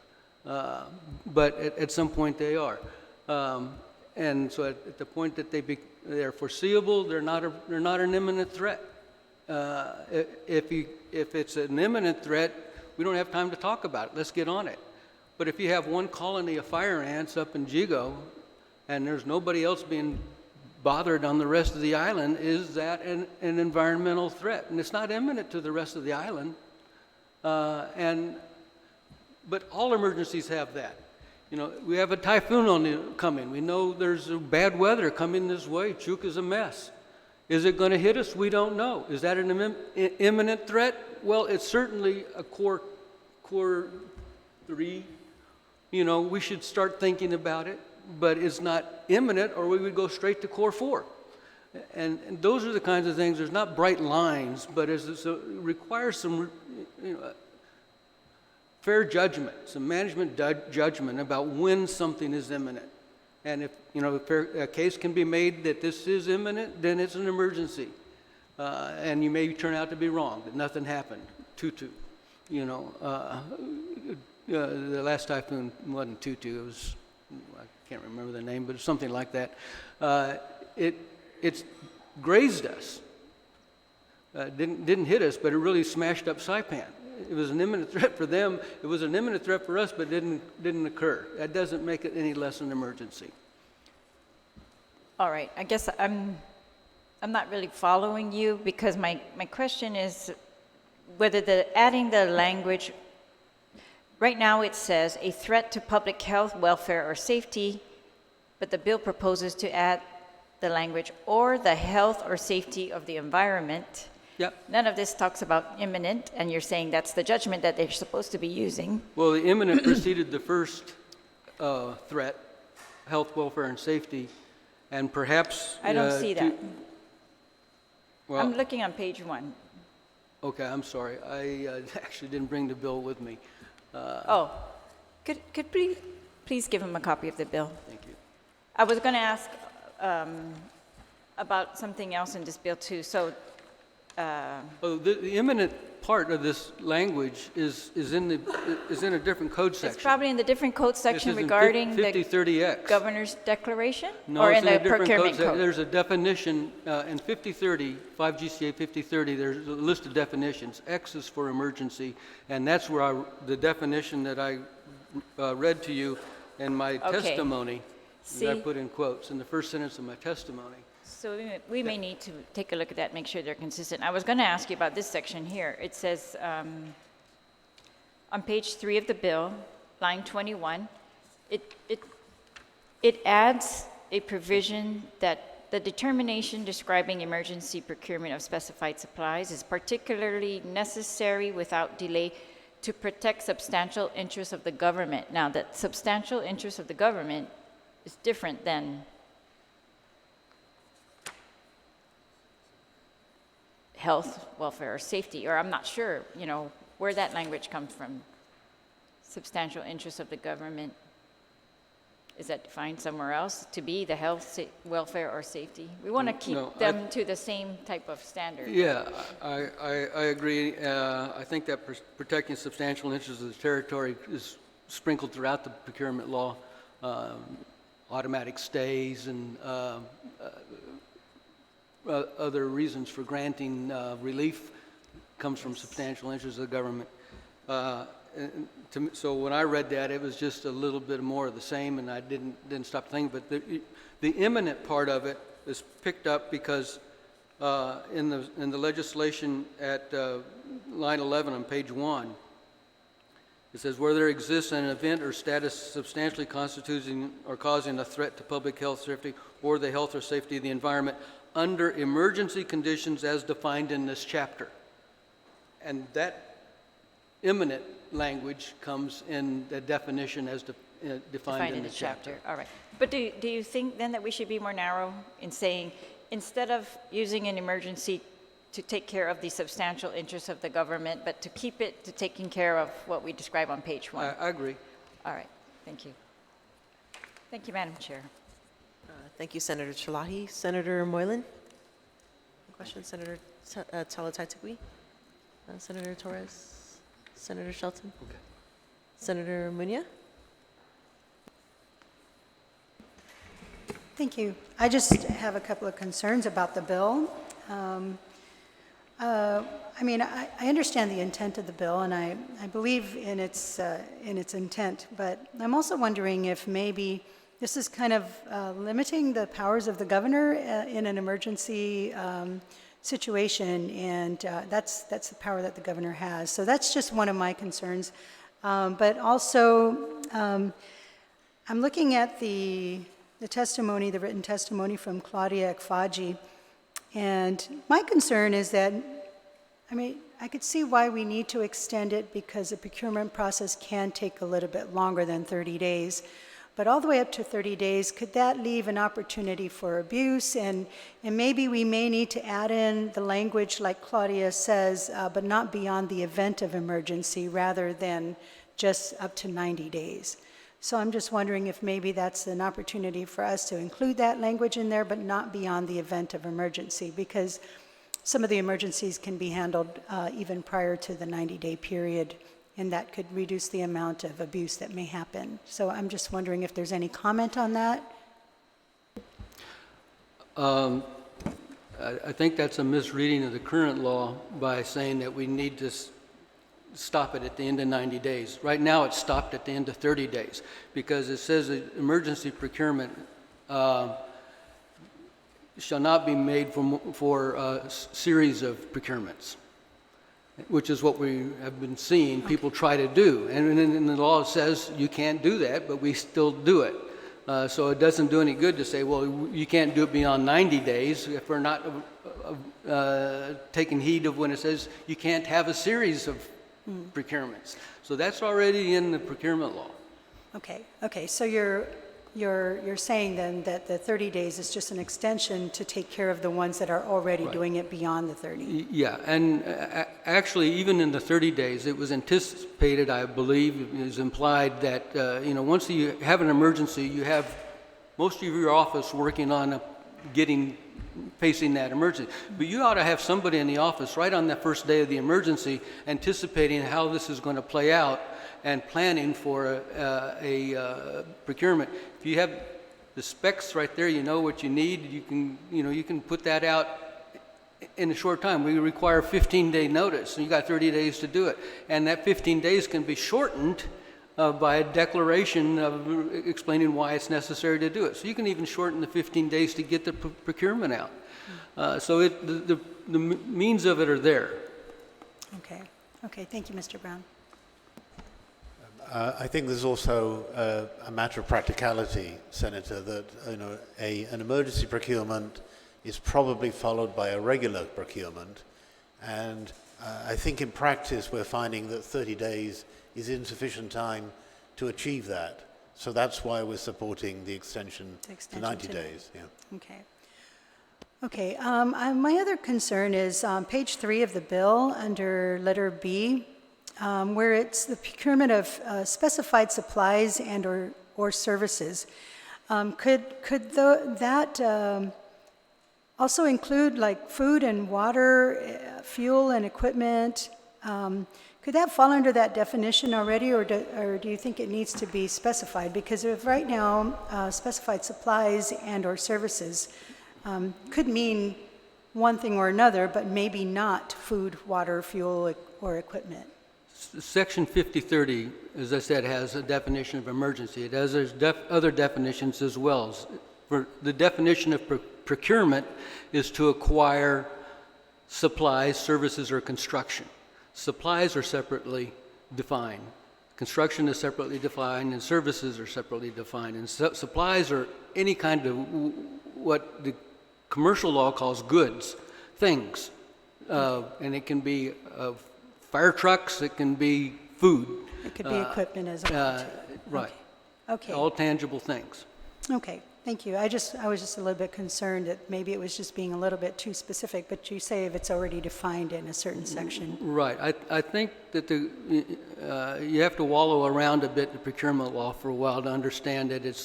Speaker 12: But at some point they are. And so at the point that they're foreseeable, they're not an imminent threat. If it's an imminent threat, we don't have time to talk about it. Let's get on it. But if you have one colony of fire ants up in Jigo, and there's nobody else being bothered on the rest of the island, is that an environmental threat? And it's not imminent to the rest of the island. But all emergencies have that. We have a typhoon coming. We know there's bad weather coming this way. Chuka's a mess. Is it going to hit us? We don't know. Is that an imminent threat? Well, it's certainly a core 3. We should start thinking about it, but it's not imminent, or we would go straight to core 4. And those are the kinds of things. There's not bright lines, but it requires some fair judgment, some management judgment about when something is imminent. And if a case can be made that this is imminent, then it's an emergency. And you may turn out to be wrong, that nothing happened. Tutu. The last typhoon wasn't Tutu, it was, I can't remember the name, but it's something like that. It's grazed us. Didn't hit us, but it really smashed up Saipan. It was an imminent threat for them. It was an imminent threat for us, but didn't occur. That doesn't make it any less an emergency.
Speaker 7: All right, I guess I'm not really following you, because my question is whether adding the language, right now it says a threat to public health, welfare, or safety, but the bill proposes to add the language or the health or safety of the environment.
Speaker 12: Yep.
Speaker 7: None of this talks about imminent, and you're saying that's the judgment that they're supposed to be using.
Speaker 12: Well, the imminent preceded the first threat, health, welfare, and safety, and perhaps...
Speaker 7: I don't see that.
Speaker 12: Well,
Speaker 7: I'm looking on page 1.
Speaker 12: Okay, I'm sorry. I actually didn't bring the bill with me.
Speaker 7: Could please give him a copy of the bill?
Speaker 12: Thank you.
Speaker 7: I was going to ask about something else in this bill too. So,
Speaker 12: the imminent part of this language is in a different code section.
Speaker 7: it's probably in the different code section
Speaker 12: This is in
Speaker 7: regarding the
Speaker 12: 5030X.
Speaker 7: governor's declaration,
Speaker 12: No,
Speaker 7: or
Speaker 12: it's
Speaker 7: in the
Speaker 12: a different
Speaker 7: procurement
Speaker 12: code.
Speaker 7: code.
Speaker 12: There's a definition in 5030, 5 GCA 5030, there's a list of definitions. X is for emergency, and that's where the definition that I read to you in my testimony, that I
Speaker 7: See?
Speaker 12: put in quotes, in the first sentence of my testimony.
Speaker 7: So we may need to take a look at that, make sure they're consistent. I was going to ask you about this section here. It says on page 3 of the bill, line 21, it adds a provision that the determination describing emergency procurement of specified supplies is particularly necessary without delay to protect substantial interests of the government. Now, that substantial interest of the government is different than health, welfare, or safety, or I'm not sure, where that language comes from. Substantial interest of the government. Is that defined somewhere else to be the health, welfare, or safety? We want to keep them to the same type of standard.
Speaker 12: Yeah, I agree. I think that protecting substantial interests of the territory is sprinkled throughout the procurement law. Automatic stays and other reasons for granting relief comes from substantial interests of the government. So when I read that, it was just a little bit more of the same, and I didn't stop thinking. But the imminent part of it is picked up because in the legislation at line 11 on page 1, it says, where there exists an event or status substantially constituting or causing a threat to public health, safety, or the health or safety of the environment under emergency conditions as defined in this chapter. And that imminent language comes in the definition as defined in the chapter.
Speaker 7: All right. But do you think then that we should be more narrow in saying, instead of using an emergency to take care of the substantial interests of the government, but to keep it to taking care of what we describe on page 1?
Speaker 12: I agree.
Speaker 7: All right. Thank you. Thank you, Madam Chair.
Speaker 1: Thank you, Senator Chalahi. Senator Moylan? Question, Senator Talataitigui? Senator Torres? Senator Shelton?
Speaker 12: Okay.
Speaker 1: Senator Munia?
Speaker 10: Thank you. I just have a couple of concerns about the bill. I understand the intent of the bill, and I believe in its intent, but I'm also wondering if maybe this is kind of limiting the powers of the governor in an emergency situation, and that's the power that the governor has. So that's just one of my concerns. But also, I'm looking at the testimony, the written testimony from Claudia Ekfaji, and my concern is that, I could see why we need to extend it because the procurement process can take a little bit longer than 30 days. But all the way up to 30 days, could that leave an opportunity for abuse? And maybe we may need to add in the language like Claudia says, but not beyond the event of emergency rather than just up to 90 days. So I'm just wondering if maybe that's an opportunity for us to include that language in there, but not beyond the event of emergency, because some of the emergencies can be handled even prior to the 90-day period, and that could reduce the amount of abuse that may happen. So I'm just wondering if there's any comment on that.
Speaker 12: I think that's a misreading of the current law by saying that we need to stop it at the end of 90 days. Right now, it's stopped at the end of 30 days because it says that emergency procurement shall not be made for a series of procurements, which is what we have been seeing people try to do. And in the law it says you can't do that, but we still do it. So it doesn't do any good to say, well, you can't do it beyond 90 days if we're not taking heed of when it says you can't have a series of procurements. So that's already in the procurement law.
Speaker 10: Okay. So you're saying then that the 30 days is just an extension to take care of the ones that are already doing it beyond the 30.
Speaker 12: Yeah, and actually, even in the 30 days, it was anticipated, I believe, it was implied that once you have an emergency, you have most of your office working on facing that emergency. But you ought to have somebody in the office right on the first day of the emergency anticipating how this is going to play out and planning for a procurement. If you have the specs right there, you know what you need, you can put that out in a short time. We require 15-day notice, and you got 30 days to do it. And that 15 days can be shortened by a declaration of explaining why it's necessary to do it. So you can even shorten the 15 days to get the procurement out. So the means of it are there.
Speaker 10: Okay. Thank you, Mr. Brown.
Speaker 13: I think there's also a matter of practicality, Senator, that an emergency procurement is probably followed by a regular procurement, and I think in practice we're finding that 30 days is insufficient time to achieve that. So that's why we're supporting the extension to 90 days. Yeah.
Speaker 10: Okay. Okay. My other concern is on page 3 of the bill under letter B, where it's the procurement of specified supplies and or services. Could that also include like food and water, fuel and equipment? Could that fall under that definition already, or do you think it needs to be specified? Because if right now, specified supplies and or services could mean one thing or another, but maybe not food, water, fuel, or equipment.
Speaker 12: Section 5030, as I said, has a definition of emergency. It has other definitions as well. For the definition of procurement is to acquire supplies, services, or construction. Supplies are separately defined. Construction is separately defined, and services are separately defined. And supplies are any kind of what the commercial law calls goods, things. And it can be fire trucks, it can be food.
Speaker 10: It could be equipment as well.
Speaker 12: Right.
Speaker 10: Okay.
Speaker 12: All tangible things.
Speaker 10: Okay. Thank you. I was just a little bit concerned that maybe it was just being a little bit too specific, but you say if it's already defined in a certain section.
Speaker 12: Right. I think that you have to wallow around a bit the procurement law for a while to understand that it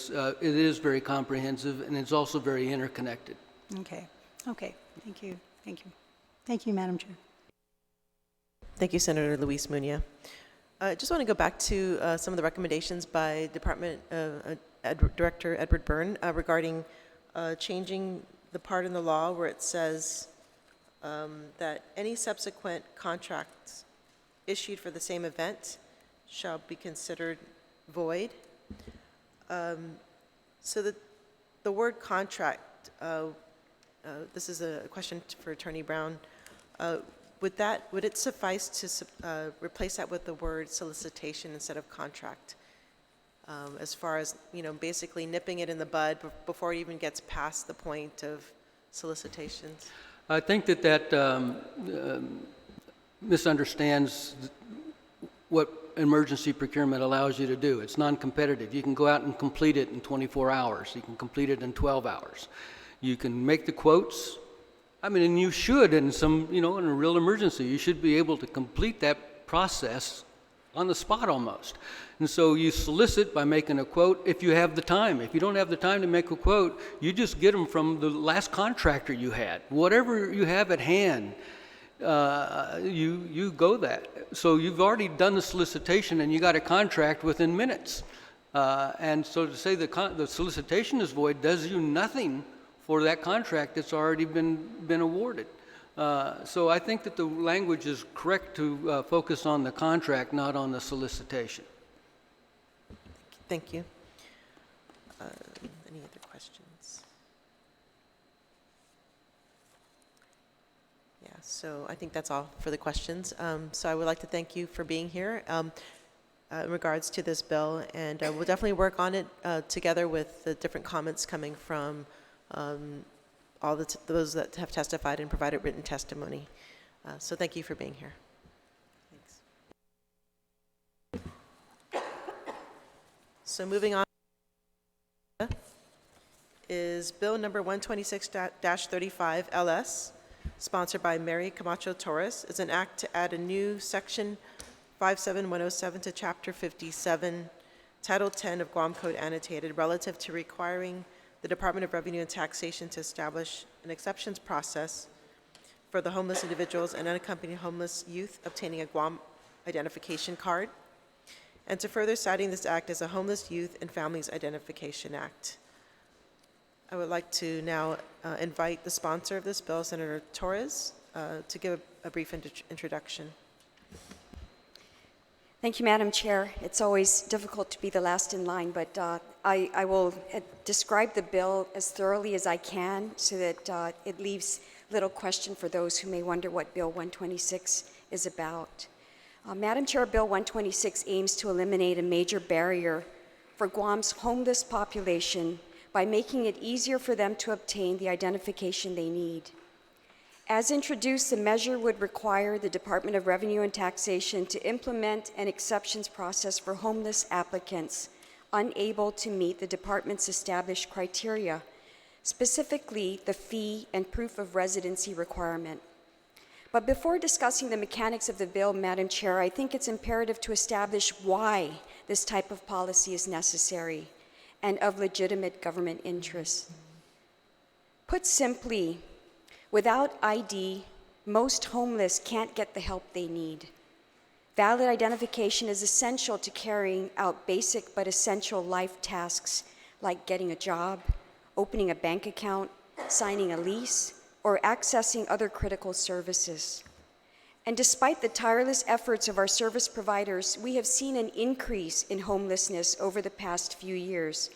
Speaker 12: is very comprehensive and it's also very interconnected.
Speaker 10: Okay. Okay. Thank you. Thank you. Thank you, Madam Chair.
Speaker 1: Thank you, Senator Luis Muña. I just want to go back to some of the recommendations by Director Edward Byrne regarding changing the part in the law where it says that any subsequent contracts issued for the same event shall be considered void. So the word contract, this is a question for Attorney Brown. Would it suffice to replace that with the word solicitation instead of contract? As far as, basically nipping it in the bud before it even gets past the point of solicitations?
Speaker 12: I think that misunderstands what emergency procurement allows you to do. It's non-competitive. You can go out and complete it in 24 hours. You can complete it in 12 hours. You can make the quotes. I mean, and you should in in a real emergency, you should be able to complete that process on the spot almost. And so you solicit by making a quote if you have the time. If you don't have the time to make a quote, you just get them from the last contractor you had. Whatever you have at hand, you go that. So you've already done the solicitation and you got a contract within minutes. And so to say the solicitation is void does you nothing for that contract that's already been awarded. So I think that the language is correct to focus on the contract, not on the solicitation.
Speaker 1: Thank you. Any other questions? Yeah, so I think that's all for the questions. So I would like to thank you for being here in regards to this bill, and we'll definitely work on it together with the different comments coming from all those that have testified and provided written testimony. So thank you for being here. Thanks. So moving on is Bill number 126-35 LS, sponsored by Mary Camacho Torres. It's an act to add a new section 57107 to Chapter 57, Title 10 of Guam Code Annotated, relative to requiring the Department of Revenue and Taxation to establish an exceptions process for the homeless individuals and unaccompanied homeless youth obtaining a Guam identification card, and to further citing this act as a Homeless Youth and Families Identification Act. I would like to now invite the sponsor of this bill, Senator Torres, to give a brief introduction.
Speaker 14: Thank you, Madam Chair. It's always difficult to be the last in line, but I will describe the bill as thoroughly as I can so that it leaves little question for those who may wonder what Bill 126 is about. Madam Chair, Bill 126 aims to eliminate a major barrier for Guam's homeless population by making it easier for them to obtain the identification they need. As introduced, the measure would require the Department of Revenue and Taxation to implement an exceptions process for homeless applicants unable to meet the department's established criteria, specifically the fee and proof of residency requirement. But before discussing the mechanics of the bill, Madam Chair, I think it's imperative to establish why this type of policy is necessary and of legitimate government interest. Put simply, without ID, most homeless can't get the help they need. Valid identification is essential to carrying out basic but essential life tasks like getting a job, opening a bank account, signing a lease, or accessing other critical services. And despite the tireless efforts of our service providers, we have seen an increase in homelessness over the past few years.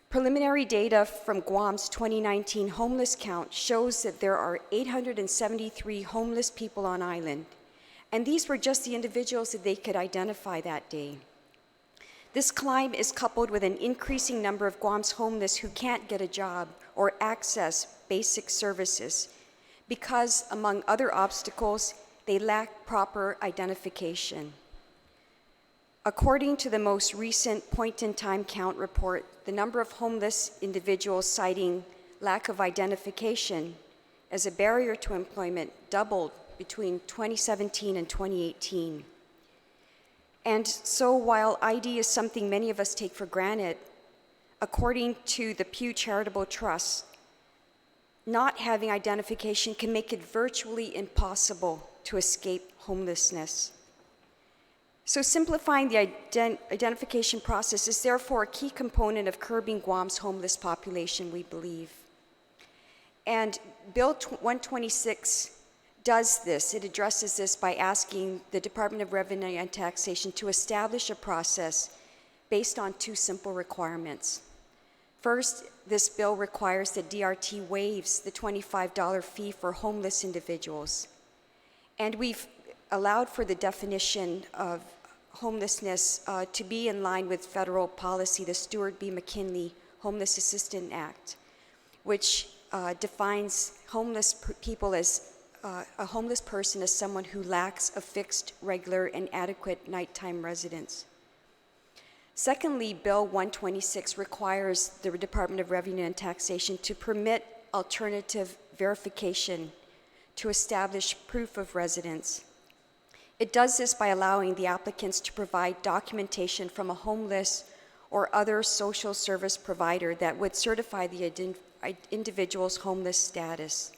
Speaker 14: Preliminary data from Guam's 2019 homeless count shows that there are 873 homeless people on island, and these were just the individuals that they could identify that day. This climb is coupled with an increasing number of Guam's homeless who can't get a job or access basic services because, among other obstacles, they lack proper identification. According to the most recent point-in-time count report, the number of homeless individuals citing lack of identification as a barrier to employment doubled between 2017 and 2018. And so while ID is something many of us take for granted, according to the Pew Charitable Trust, not having identification can make it virtually impossible to escape homelessness. So simplifying the identification process is therefore a key component of curbing Guam's homeless population, we believe. And Bill 126 does this. It addresses this by asking the Department of Revenue and Taxation to establish a process based on two simple requirements. First, this bill requires that DRT waives the $25 fee for homeless individuals. And we've allowed for the definition of homelessness to be in line with federal policy, the Stewart B. McKinley Homeless Assistance Act, which defines homeless people as a homeless person as someone who lacks a fixed, regular, and adequate nighttime residence. Secondly, Bill 126 requires the Department of Revenue and Taxation to permit alternative verification to establish proof of residence. It does this by allowing the applicants to provide documentation from a homeless or other social service provider that would certify the individual's homeless status.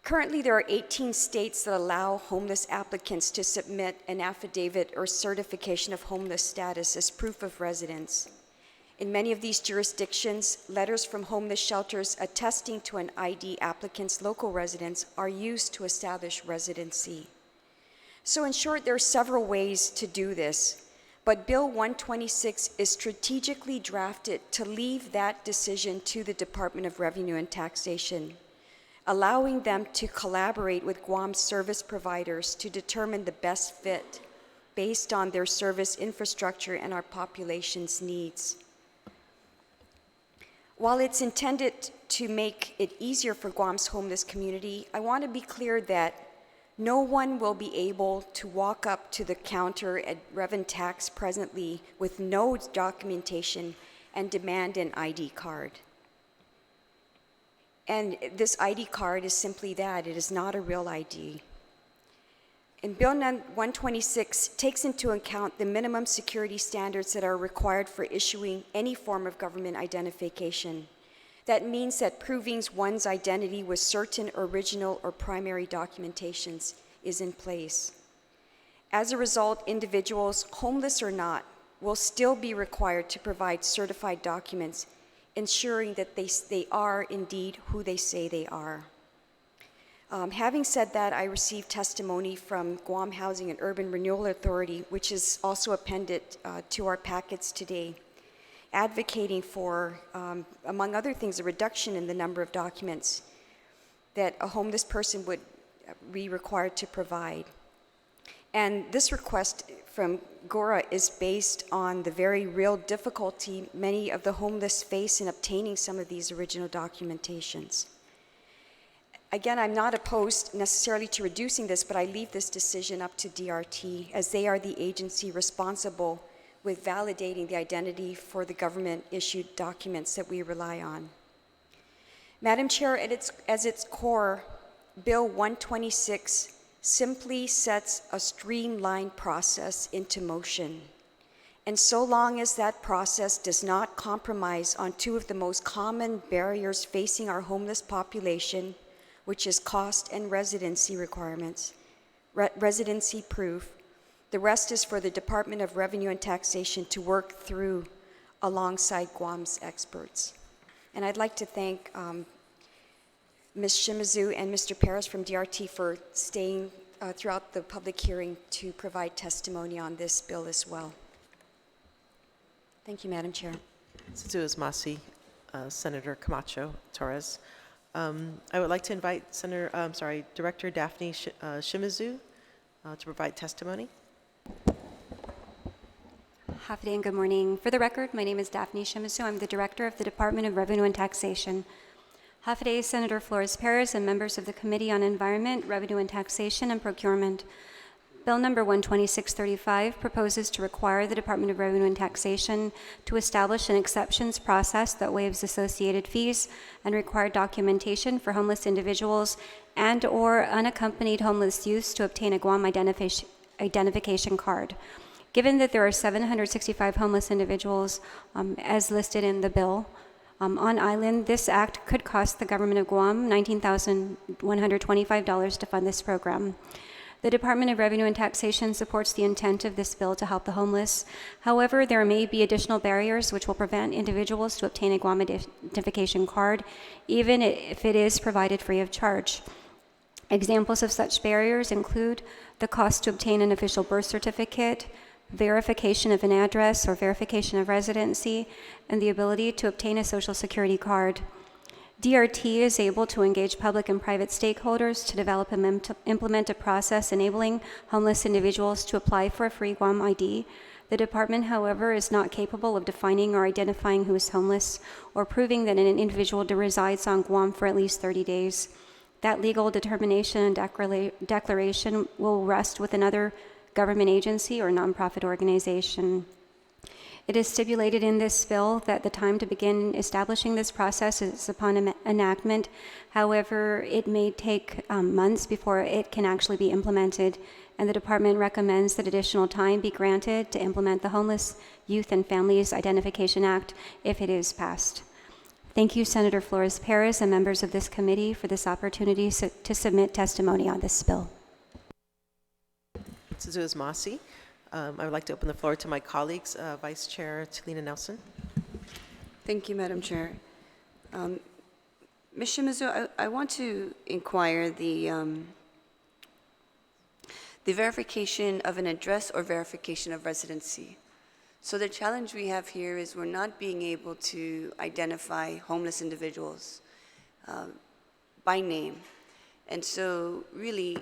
Speaker 14: Currently, there are 18 states that allow homeless applicants to submit an affidavit or certification of homeless status as proof of residence. In many of these jurisdictions, letters from homeless shelters attesting to an ID applicant's local residence are used to establish residency. So in short, there are several ways to do this, but Bill 126 is strategically drafted to leave that decision to the Department of Revenue and Taxation, allowing them to collaborate with Guam's service providers to determine the best fit based on their service infrastructure and our population's needs. While it's intended to make it easier for Guam's homeless community, I want to be clear that no one will be able to walk up to the counter at Rev and Tax presently with no documentation and demand an ID card. And this ID card is simply that. It is not a real ID. And Bill 126 takes into account the minimum security standards that are required for issuing any form of government identification. That means that proving one's identity with certain original or primary documentations is in place. As a result, individuals, homeless or not, will still be required to provide certified documents ensuring that they are indeed who they say they are. Having said that, I received testimony from Guam Housing and Urban Renewal Authority, which is also appended to our packets today, advocating for, among other things, a reduction in the number of documents that a homeless person would be required to provide. And this request from GORA is based on the very real difficulty many of the homeless face in obtaining some of these original documentations. Again, I'm not opposed necessarily to reducing this, but I leave this decision up to DRT, as they are the agency responsible with validating the identity for the government-issued documents that we rely on. Madam Chair, at its core, Bill 126 simply sets a streamlined process into motion. And so long as that process does not compromise on two of the most common barriers facing our homeless population, which is cost and residency requirements, residency proof, the rest is for the Department of Revenue and Taxation to work through alongside Guam's experts. And I'd like to thank Ms. Shimizu and Mr. Perez from DRT for staying throughout the public hearing to provide testimony on this bill as well. Thank you, Madam Chair.
Speaker 1: Suzu's Masi, Senator Camacho Torres. I would like to invite Director Daphne Shimizu to provide testimony.
Speaker 5: Half a day and good morning. For the record, my name is Daphne Shimizu. I'm the Director of the Department of Revenue and Taxation. Half a day, Senator Flores Perez and members of the Committee on Environment, Revenue and Taxation, and Procurement. Bill number 12635 proposes to require the Department of Revenue and Taxation to establish an exceptions process that waives associated fees and required documentation for homeless individuals and/or unaccompanied homeless youths to obtain a Guam identification card. Given that there are 765 homeless individuals as listed in the bill, on island, this act could cost the government of Guam $19,125 to fund this program. The Department of Revenue and Taxation supports the intent of this bill to help the homeless. However, there may be additional barriers which will prevent individuals to obtain a Guam identification card, even if it is provided free of charge. Examples of such barriers include the cost to obtain an official birth certificate, verification of an address or verification of residency, and the ability to obtain a Social Security card. DRT is able to engage public and private stakeholders to develop and implement a process enabling homeless individuals to apply for a free Guam ID. The department, however, is not capable of defining or identifying who is homeless or proving that an individual resides on Guam for at least 30 days. That legal determination and declaration will rest with another government agency or nonprofit organization. It is stipulated in this bill that the time to begin establishing this process is upon enactment. However, it may take months before it can actually be implemented, and the department recommends that additional time be granted to implement the Homeless Youth and Families Identification Act if it is passed. Thank you, Senator Flores Perez and members of this committee for this opportunity to submit testimony on this bill.
Speaker 1: Suzu's Masi. I would like to open the floor to my colleagues, Vice Chair Talina Nelson.
Speaker 6: Thank you, Madam Chair. Ms. Shimizu, I want to inquire the verification of an address or verification of residency. So the challenge we have here is we're not being able to identify homeless individuals by name. And so really,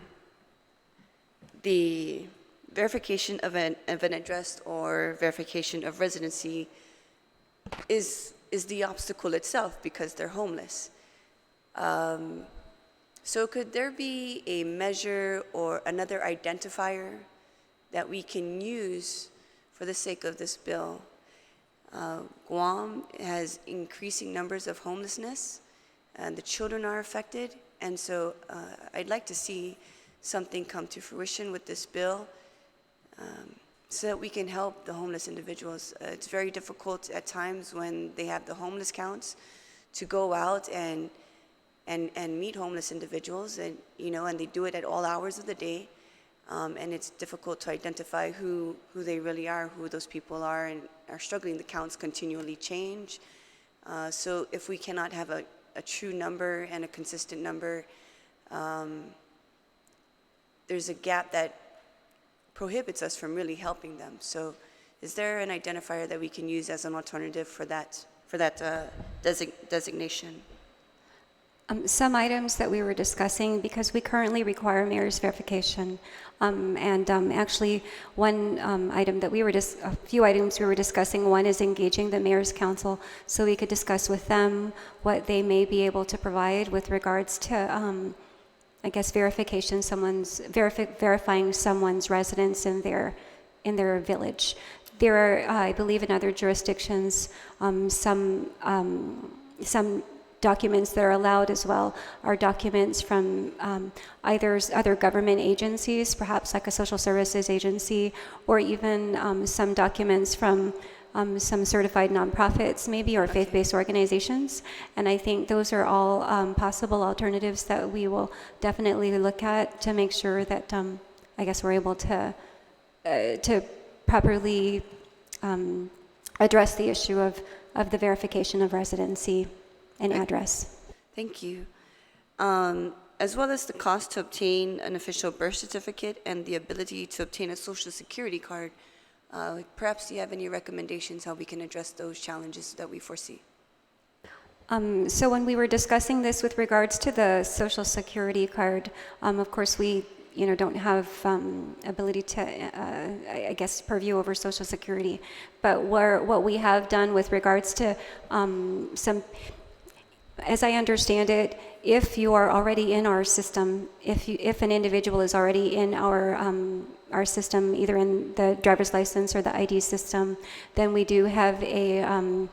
Speaker 6: the verification of an address or verification of residency is the obstacle itself because they're homeless. So could there be a measure or another identifier that we can use for the sake of this bill? Guam has increasing numbers of homelessness, and the children are affected, and so I'd like to see something come to fruition with this bill so that we can help the homeless individuals. It's very difficult at times when they have the homeless counts to go out and meet homeless individuals, and and they do it at all hours of the day, and it's difficult to identify who they really are, who those people are, and are struggling. The counts continually change. So if we cannot have a true number and a consistent number, there's a gap that prohibits us from really helping them. So is there an identifier that we can use as an alternative for that designation?
Speaker 5: Some items that we were discussing, because we currently require mayor's verification. Actually, one item that a few items we were discussing, one is engaging the mayor's council so we could discuss with them what they may be able to provide with regards to, I guess, verifying someone's residence in their village. There are, I believe, in other jurisdictions, some documents that are allowed as well are documents from either other government agencies, perhaps like a social services agency, or even some documents from some certified nonprofits maybe, or faith-based organizations. And I think those are all possible alternatives that we will definitely look at to make sure that I guess we're able to properly address the issue of the verification of residency and address.
Speaker 6: Thank you. As well as the cost to obtain an official birth certificate and the ability to obtain a social security card, perhaps do you have any recommendations how we can address those challenges that we foresee?
Speaker 5: So when we were discussing this with regards to the social security card, of course we don't have ability to, I guess, purview over social security. But what we have done with regards to some, as I understand it, if you are already in our system, if an individual is already in our system, either in the driver's license or the ID system, then we do have a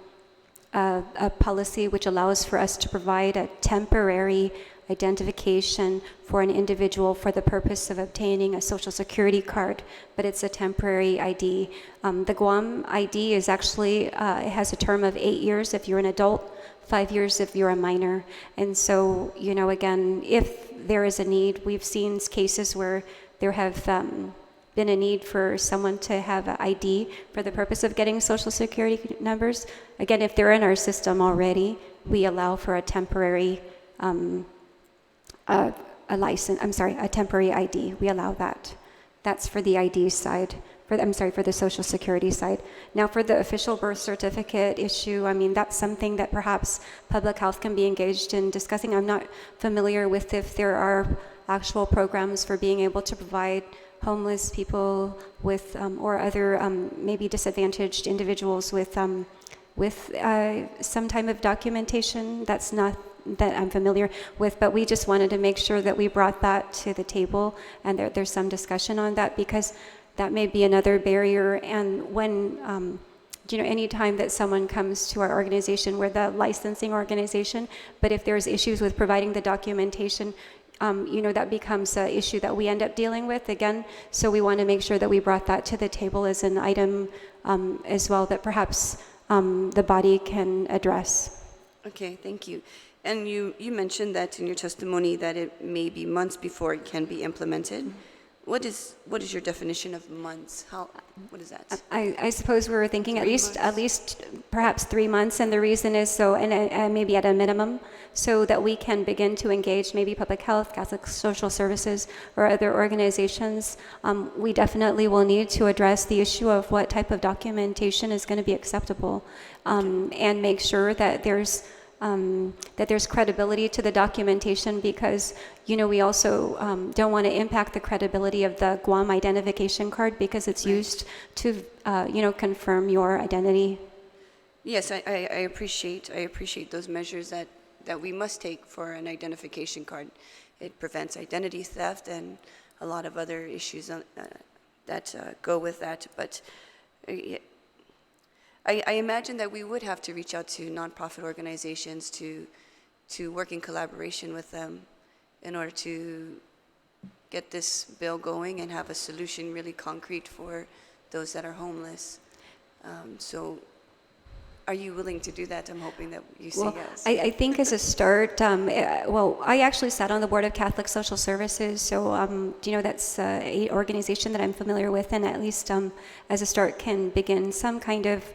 Speaker 5: policy which allows for us to provide a temporary identification for an individual for the purpose of obtaining a social security card, but it's a temporary ID. The Guam ID is actually, it has a term of 8 years if you're an adult, 5 years if you're a minor. And so, again, if there is a need, we've seen cases where there have been a need for someone to have an ID for the purpose of getting social security numbers. Again, if they're in our system already, we allow for a temporary a temporary ID. We allow that. That's for the ID side, for the social security side. Now for the official birth certificate issue, that's something that perhaps public health can be engaged in discussing. I'm not familiar with if there are actual programs for being able to provide homeless people with, or other maybe disadvantaged individuals with some type of documentation. That's not that I'm familiar with, but we just wanted to make sure that we brought that to the table, and there's some discussion on that, because that may be another barrier. And when any time that someone comes to our organization, we're the licensing organization, but if there's issues with providing the documentation, that becomes an issue that we end up dealing with again. So we want to make sure that we brought that to the table as an item as well that perhaps the body can address.
Speaker 6: Okay, thank you. And you mentioned that in your testimony that it may be months before it can be implemented. What is your definition of months? What is that?
Speaker 5: I suppose we were thinking at least perhaps 3 months, and the reason is so, and maybe at a minimum, so that we can begin to engage maybe public health, Catholic social services, or other organizations. We definitely will need to address the issue of what type of documentation is going to be acceptable, and make sure that there's credibility to the documentation, because we also don't want to impact the credibility of the Guam identification card, because it's used to confirm your identity.
Speaker 6: Yes, I appreciate those measures that we must take for an identification card. It prevents identity theft and a lot of other issues that go with that. But I imagine that we would have to reach out to nonprofit organizations to work in collaboration with them in order to get this bill going and have a solution really concrete for those that are homeless. So are you willing to do that? I'm hoping that you say yes.
Speaker 5: I think as a start, I actually sat on the board of Catholic Social Services, so that's an organization that I'm familiar with, and at least as a start can begin some kind of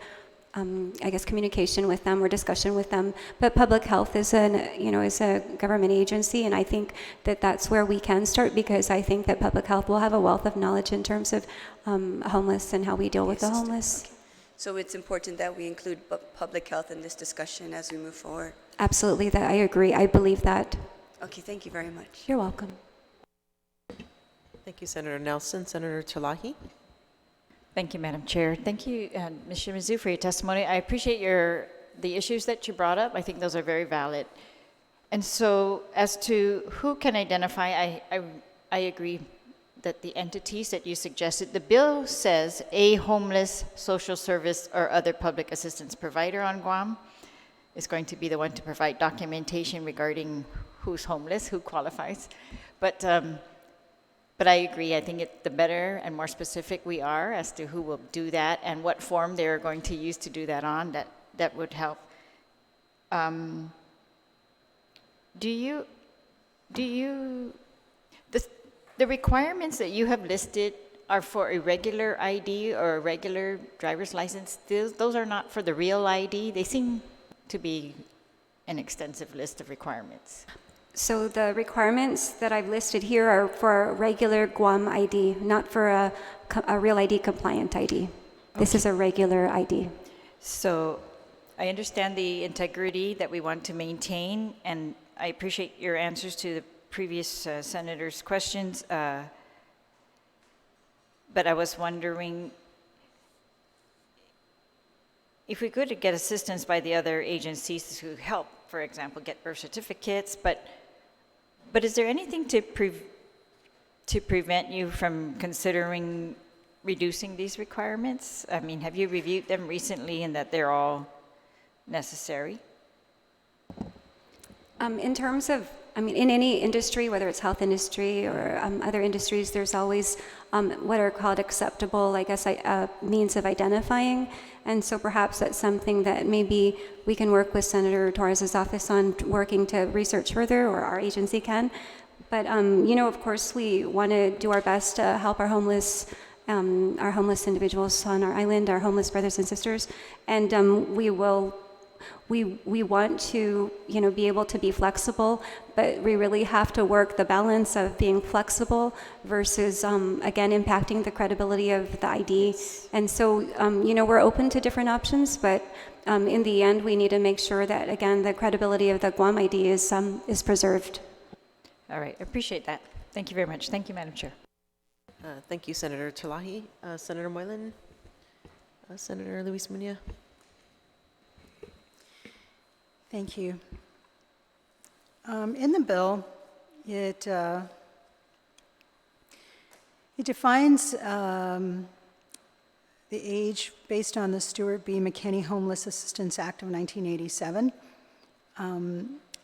Speaker 5: communication with them or discussion with them. But public health is a government agency, and I think that that's where we can start, because I think that public health will have a wealth of knowledge in terms of homeless and how we deal with the homeless.
Speaker 6: Okay. So it's important that we include public health in this discussion as we move forward.
Speaker 5: Absolutely, that I agree. I believe that.
Speaker 6: Okay, thank you very much.
Speaker 5: You're welcome.
Speaker 1: Thank you, Senator Nelson. Senator Talahi?
Speaker 7: Thank you, Madam Chair. Thank you, Ms. Shimizu, for your testimony. I appreciate the issues that you brought up. I think those are very valid. And so as to who can identify, I agree that the entities that you suggested, the bill says a homeless social service or other public assistance provider on Guam is going to be the one to provide documentation regarding who's homeless, who qualifies. But I agree, I think the better and more specific we are as to who will do that and what form they're going to use to do that on, that would help. The requirements that you have listed are for a regular ID or a regular driver's license. Those are not for the real ID. They seem to be an extensive list of requirements.
Speaker 5: So the requirements that I've listed here are for a regular Guam ID, not for a real ID compliant ID. This is a regular ID.
Speaker 7: So I understand the integrity that we want to maintain, and I appreciate your answers to the previous senator's questions. But I was wondering if we could get assistance by the other agencies who help, for example, get birth certificates, but is there anything to prevent you from considering reducing these requirements? I mean, have you reviewed them recently and that they're all necessary?
Speaker 5: In terms of, in any industry, whether it's health industry or other industries, there's always what are called acceptable, means of identifying. And so perhaps that's something that maybe we can work with Senator Torres's office on working to research further, or our agency can. But, of course, we want to do our best to help our homeless individuals on our island, our homeless brothers and sisters. And we want to, be able to be flexible, but we really have to work the balance of being flexible versus, again, impacting the credibility of the ID. And so, we're open to different options, but in the end, we need to make sure that, again, the credibility of the Guam ID is preserved.
Speaker 7: All right, I appreciate that. Thank you very much. Thank you, Madam Chair.
Speaker 1: Thank you, Senator Talahi. Senator Moylan? Senator Luis Munia?
Speaker 10: Thank you. In the bill, it defines the age based on the Stuart B. McKinney Homeless Assistance Act of 1987.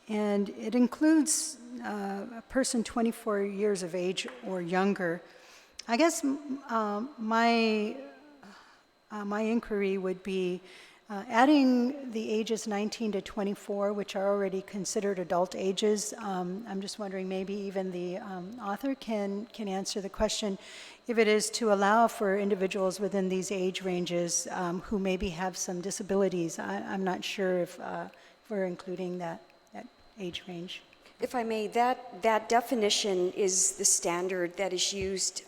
Speaker 10: And it includes a person 24 years of age or younger. I guess my inquiry would be adding the ages 19 to 24, which are already considered adult ages. I'm just wondering, maybe even the author can answer the question, if it is to allow for individuals within these age ranges who maybe have some disabilities. I'm not sure if we're including that age range.
Speaker 14: If I may, that definition is the standard that is used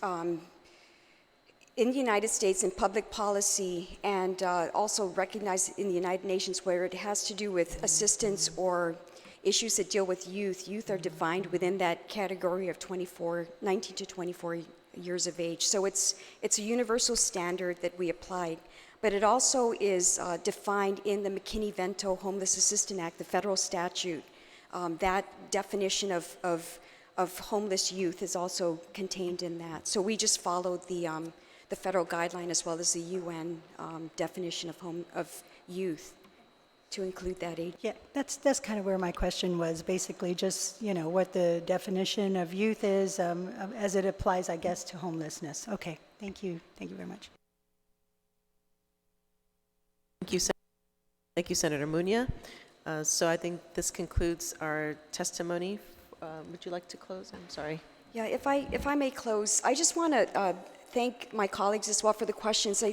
Speaker 14: in the United States in public policy, and also recognized in the United Nations, where it has to do with assistance or issues that deal with youth. Youth are defined within that category of 19 to 24 years of age. So it's a universal standard that we applied. But it also is defined in the McKinney-Vento Homeless Assistance Act, the federal statute. That definition of homeless youth is also contained in that. So we just followed the federal guideline as well as the UN definition of youth to include that age.
Speaker 10: Yeah, that's kind of where my question was, basically just, what the definition of youth is as it applies, I guess, to homelessness. Okay, thank you. Thank you very much.
Speaker 1: Thank you, Senator Munia. So I think this concludes our testimony. Would you like to close? I'm sorry.
Speaker 14: Yeah, if I may close, I just want to thank my colleagues as well for the questions.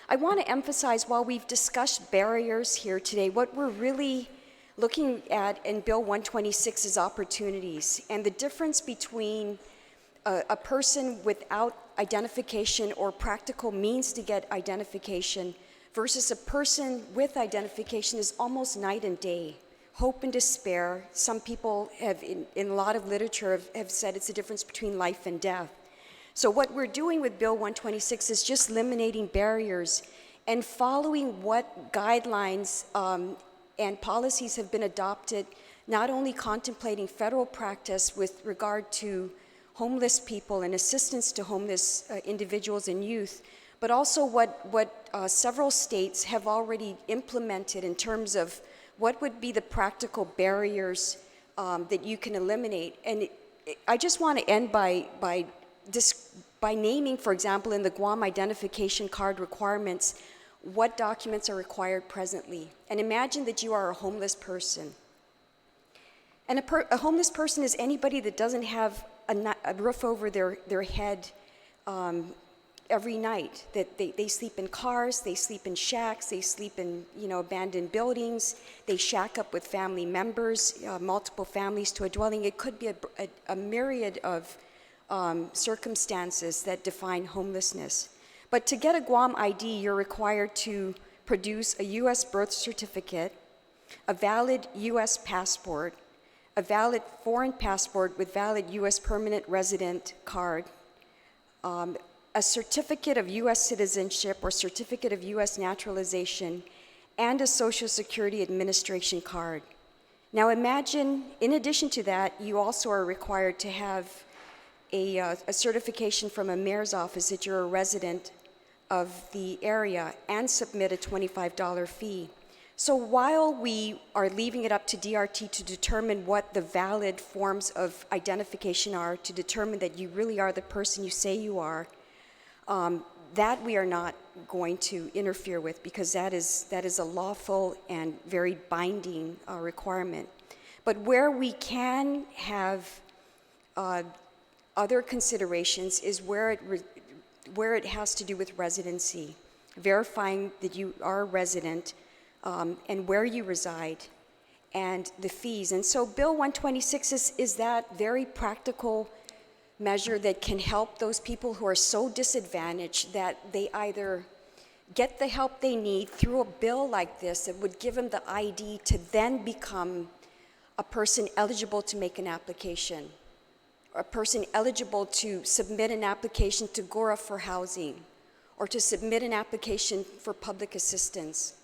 Speaker 14: I want to emphasize, while we've discussed barriers here today, what we're really looking at in Bill 126 is opportunities, and the difference between a person without identification or practical means to get identification versus a person with identification is almost night and day. hope and despair. Some people have, in a lot of literature, have said it's the difference between life and death. So what we're doing with Bill 126 is just eliminating barriers and following what guidelines and policies have been adopted, not only contemplating federal practice with regard to homeless people and assistance to homeless individuals and youth, but also what several states have already implemented in terms of what would be the practical barriers that you can eliminate. And I just want to end by naming, for example, in the Guam identification card requirements, what documents are required presently. And imagine that you are a homeless person. And a homeless person is anybody that doesn't have a roof over their head every night, that they sleep in cars, they sleep in shacks, they sleep in abandoned buildings, they shack up with family members, multiple families to a dwelling. It could be a myriad of circumstances that define homelessness. But to get a Guam ID, you're required to produce a U.S. birth certificate, a valid U.S. passport, a valid foreign passport with valid U.S. permanent resident card, a certificate of U.S. citizenship or certificate of U.S. naturalization, and a Social Security Administration card. Now imagine, in addition to that, you also are required to have a certification from a mayor's office that you're a resident of the area and submit a $25 fee. So while we are leaving it up to DRT to determine what the valid forms of identification are, to determine that you really are the person you say you are, that we are not going to interfere with, because that is a lawful and very binding requirement. But where we can have other considerations is where it has to do with residency, verifying that you are a resident and where you reside and the fees. And so Bill 126 is that very practical measure that can help those people who are so disadvantaged that they either get the help they need through a bill like this that would give them the ID to then become a person eligible to make an application, or a person eligible to submit an application to GORA for housing, or to submit an application for public assistance,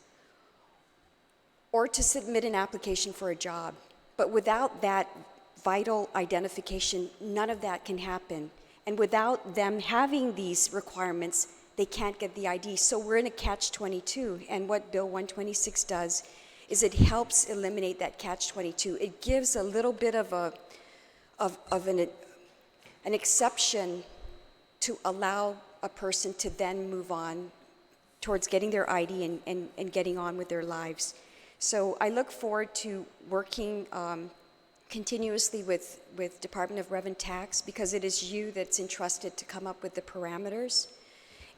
Speaker 14: or to submit an application for a job. But without that vital identification, none of that can happen. And without them having these requirements, they can't get the ID. So we're in a catch-22. And what Bill 126 does is it helps eliminate that catch-22. It gives a little bit of an exception to allow a person to then move on towards getting their ID and getting on with their lives. So I look forward to working continuously with Department of Rev and Tax, because it is you that's entrusted to come up with the parameters.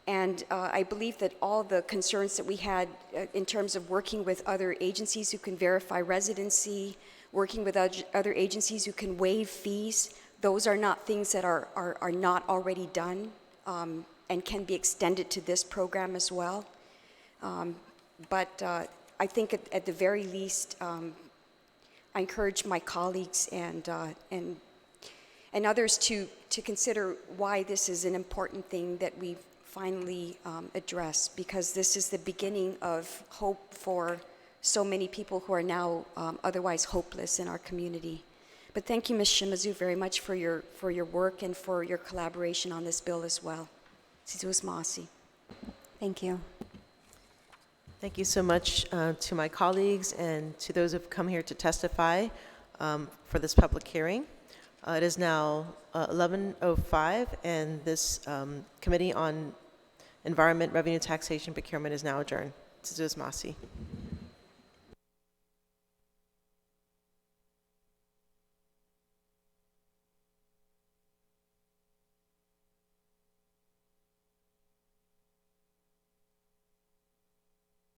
Speaker 14: And I believe that all the concerns that we had in terms of working with other agencies who can verify residency, working with other agencies who can waive fees, those are not things that are not already done and can be extended to this program as well. But I think at the very least, I encourage my colleagues and others to consider why this is an important thing that we finally address, because this is the beginning of hope for so many people who are now otherwise hopeless in our community. But thank you, Ms. Shimazu, very much for your work and for your collaboration on this bill as well. Sizus Masi.
Speaker 5: Thank you.
Speaker 1: Thank you so much to my colleagues and to those who have come here to testify for this public hearing. It is now 11:05, and this Committee on Environment, Revenue, Taxation, Procurement is now adjourned. Sizus Masi.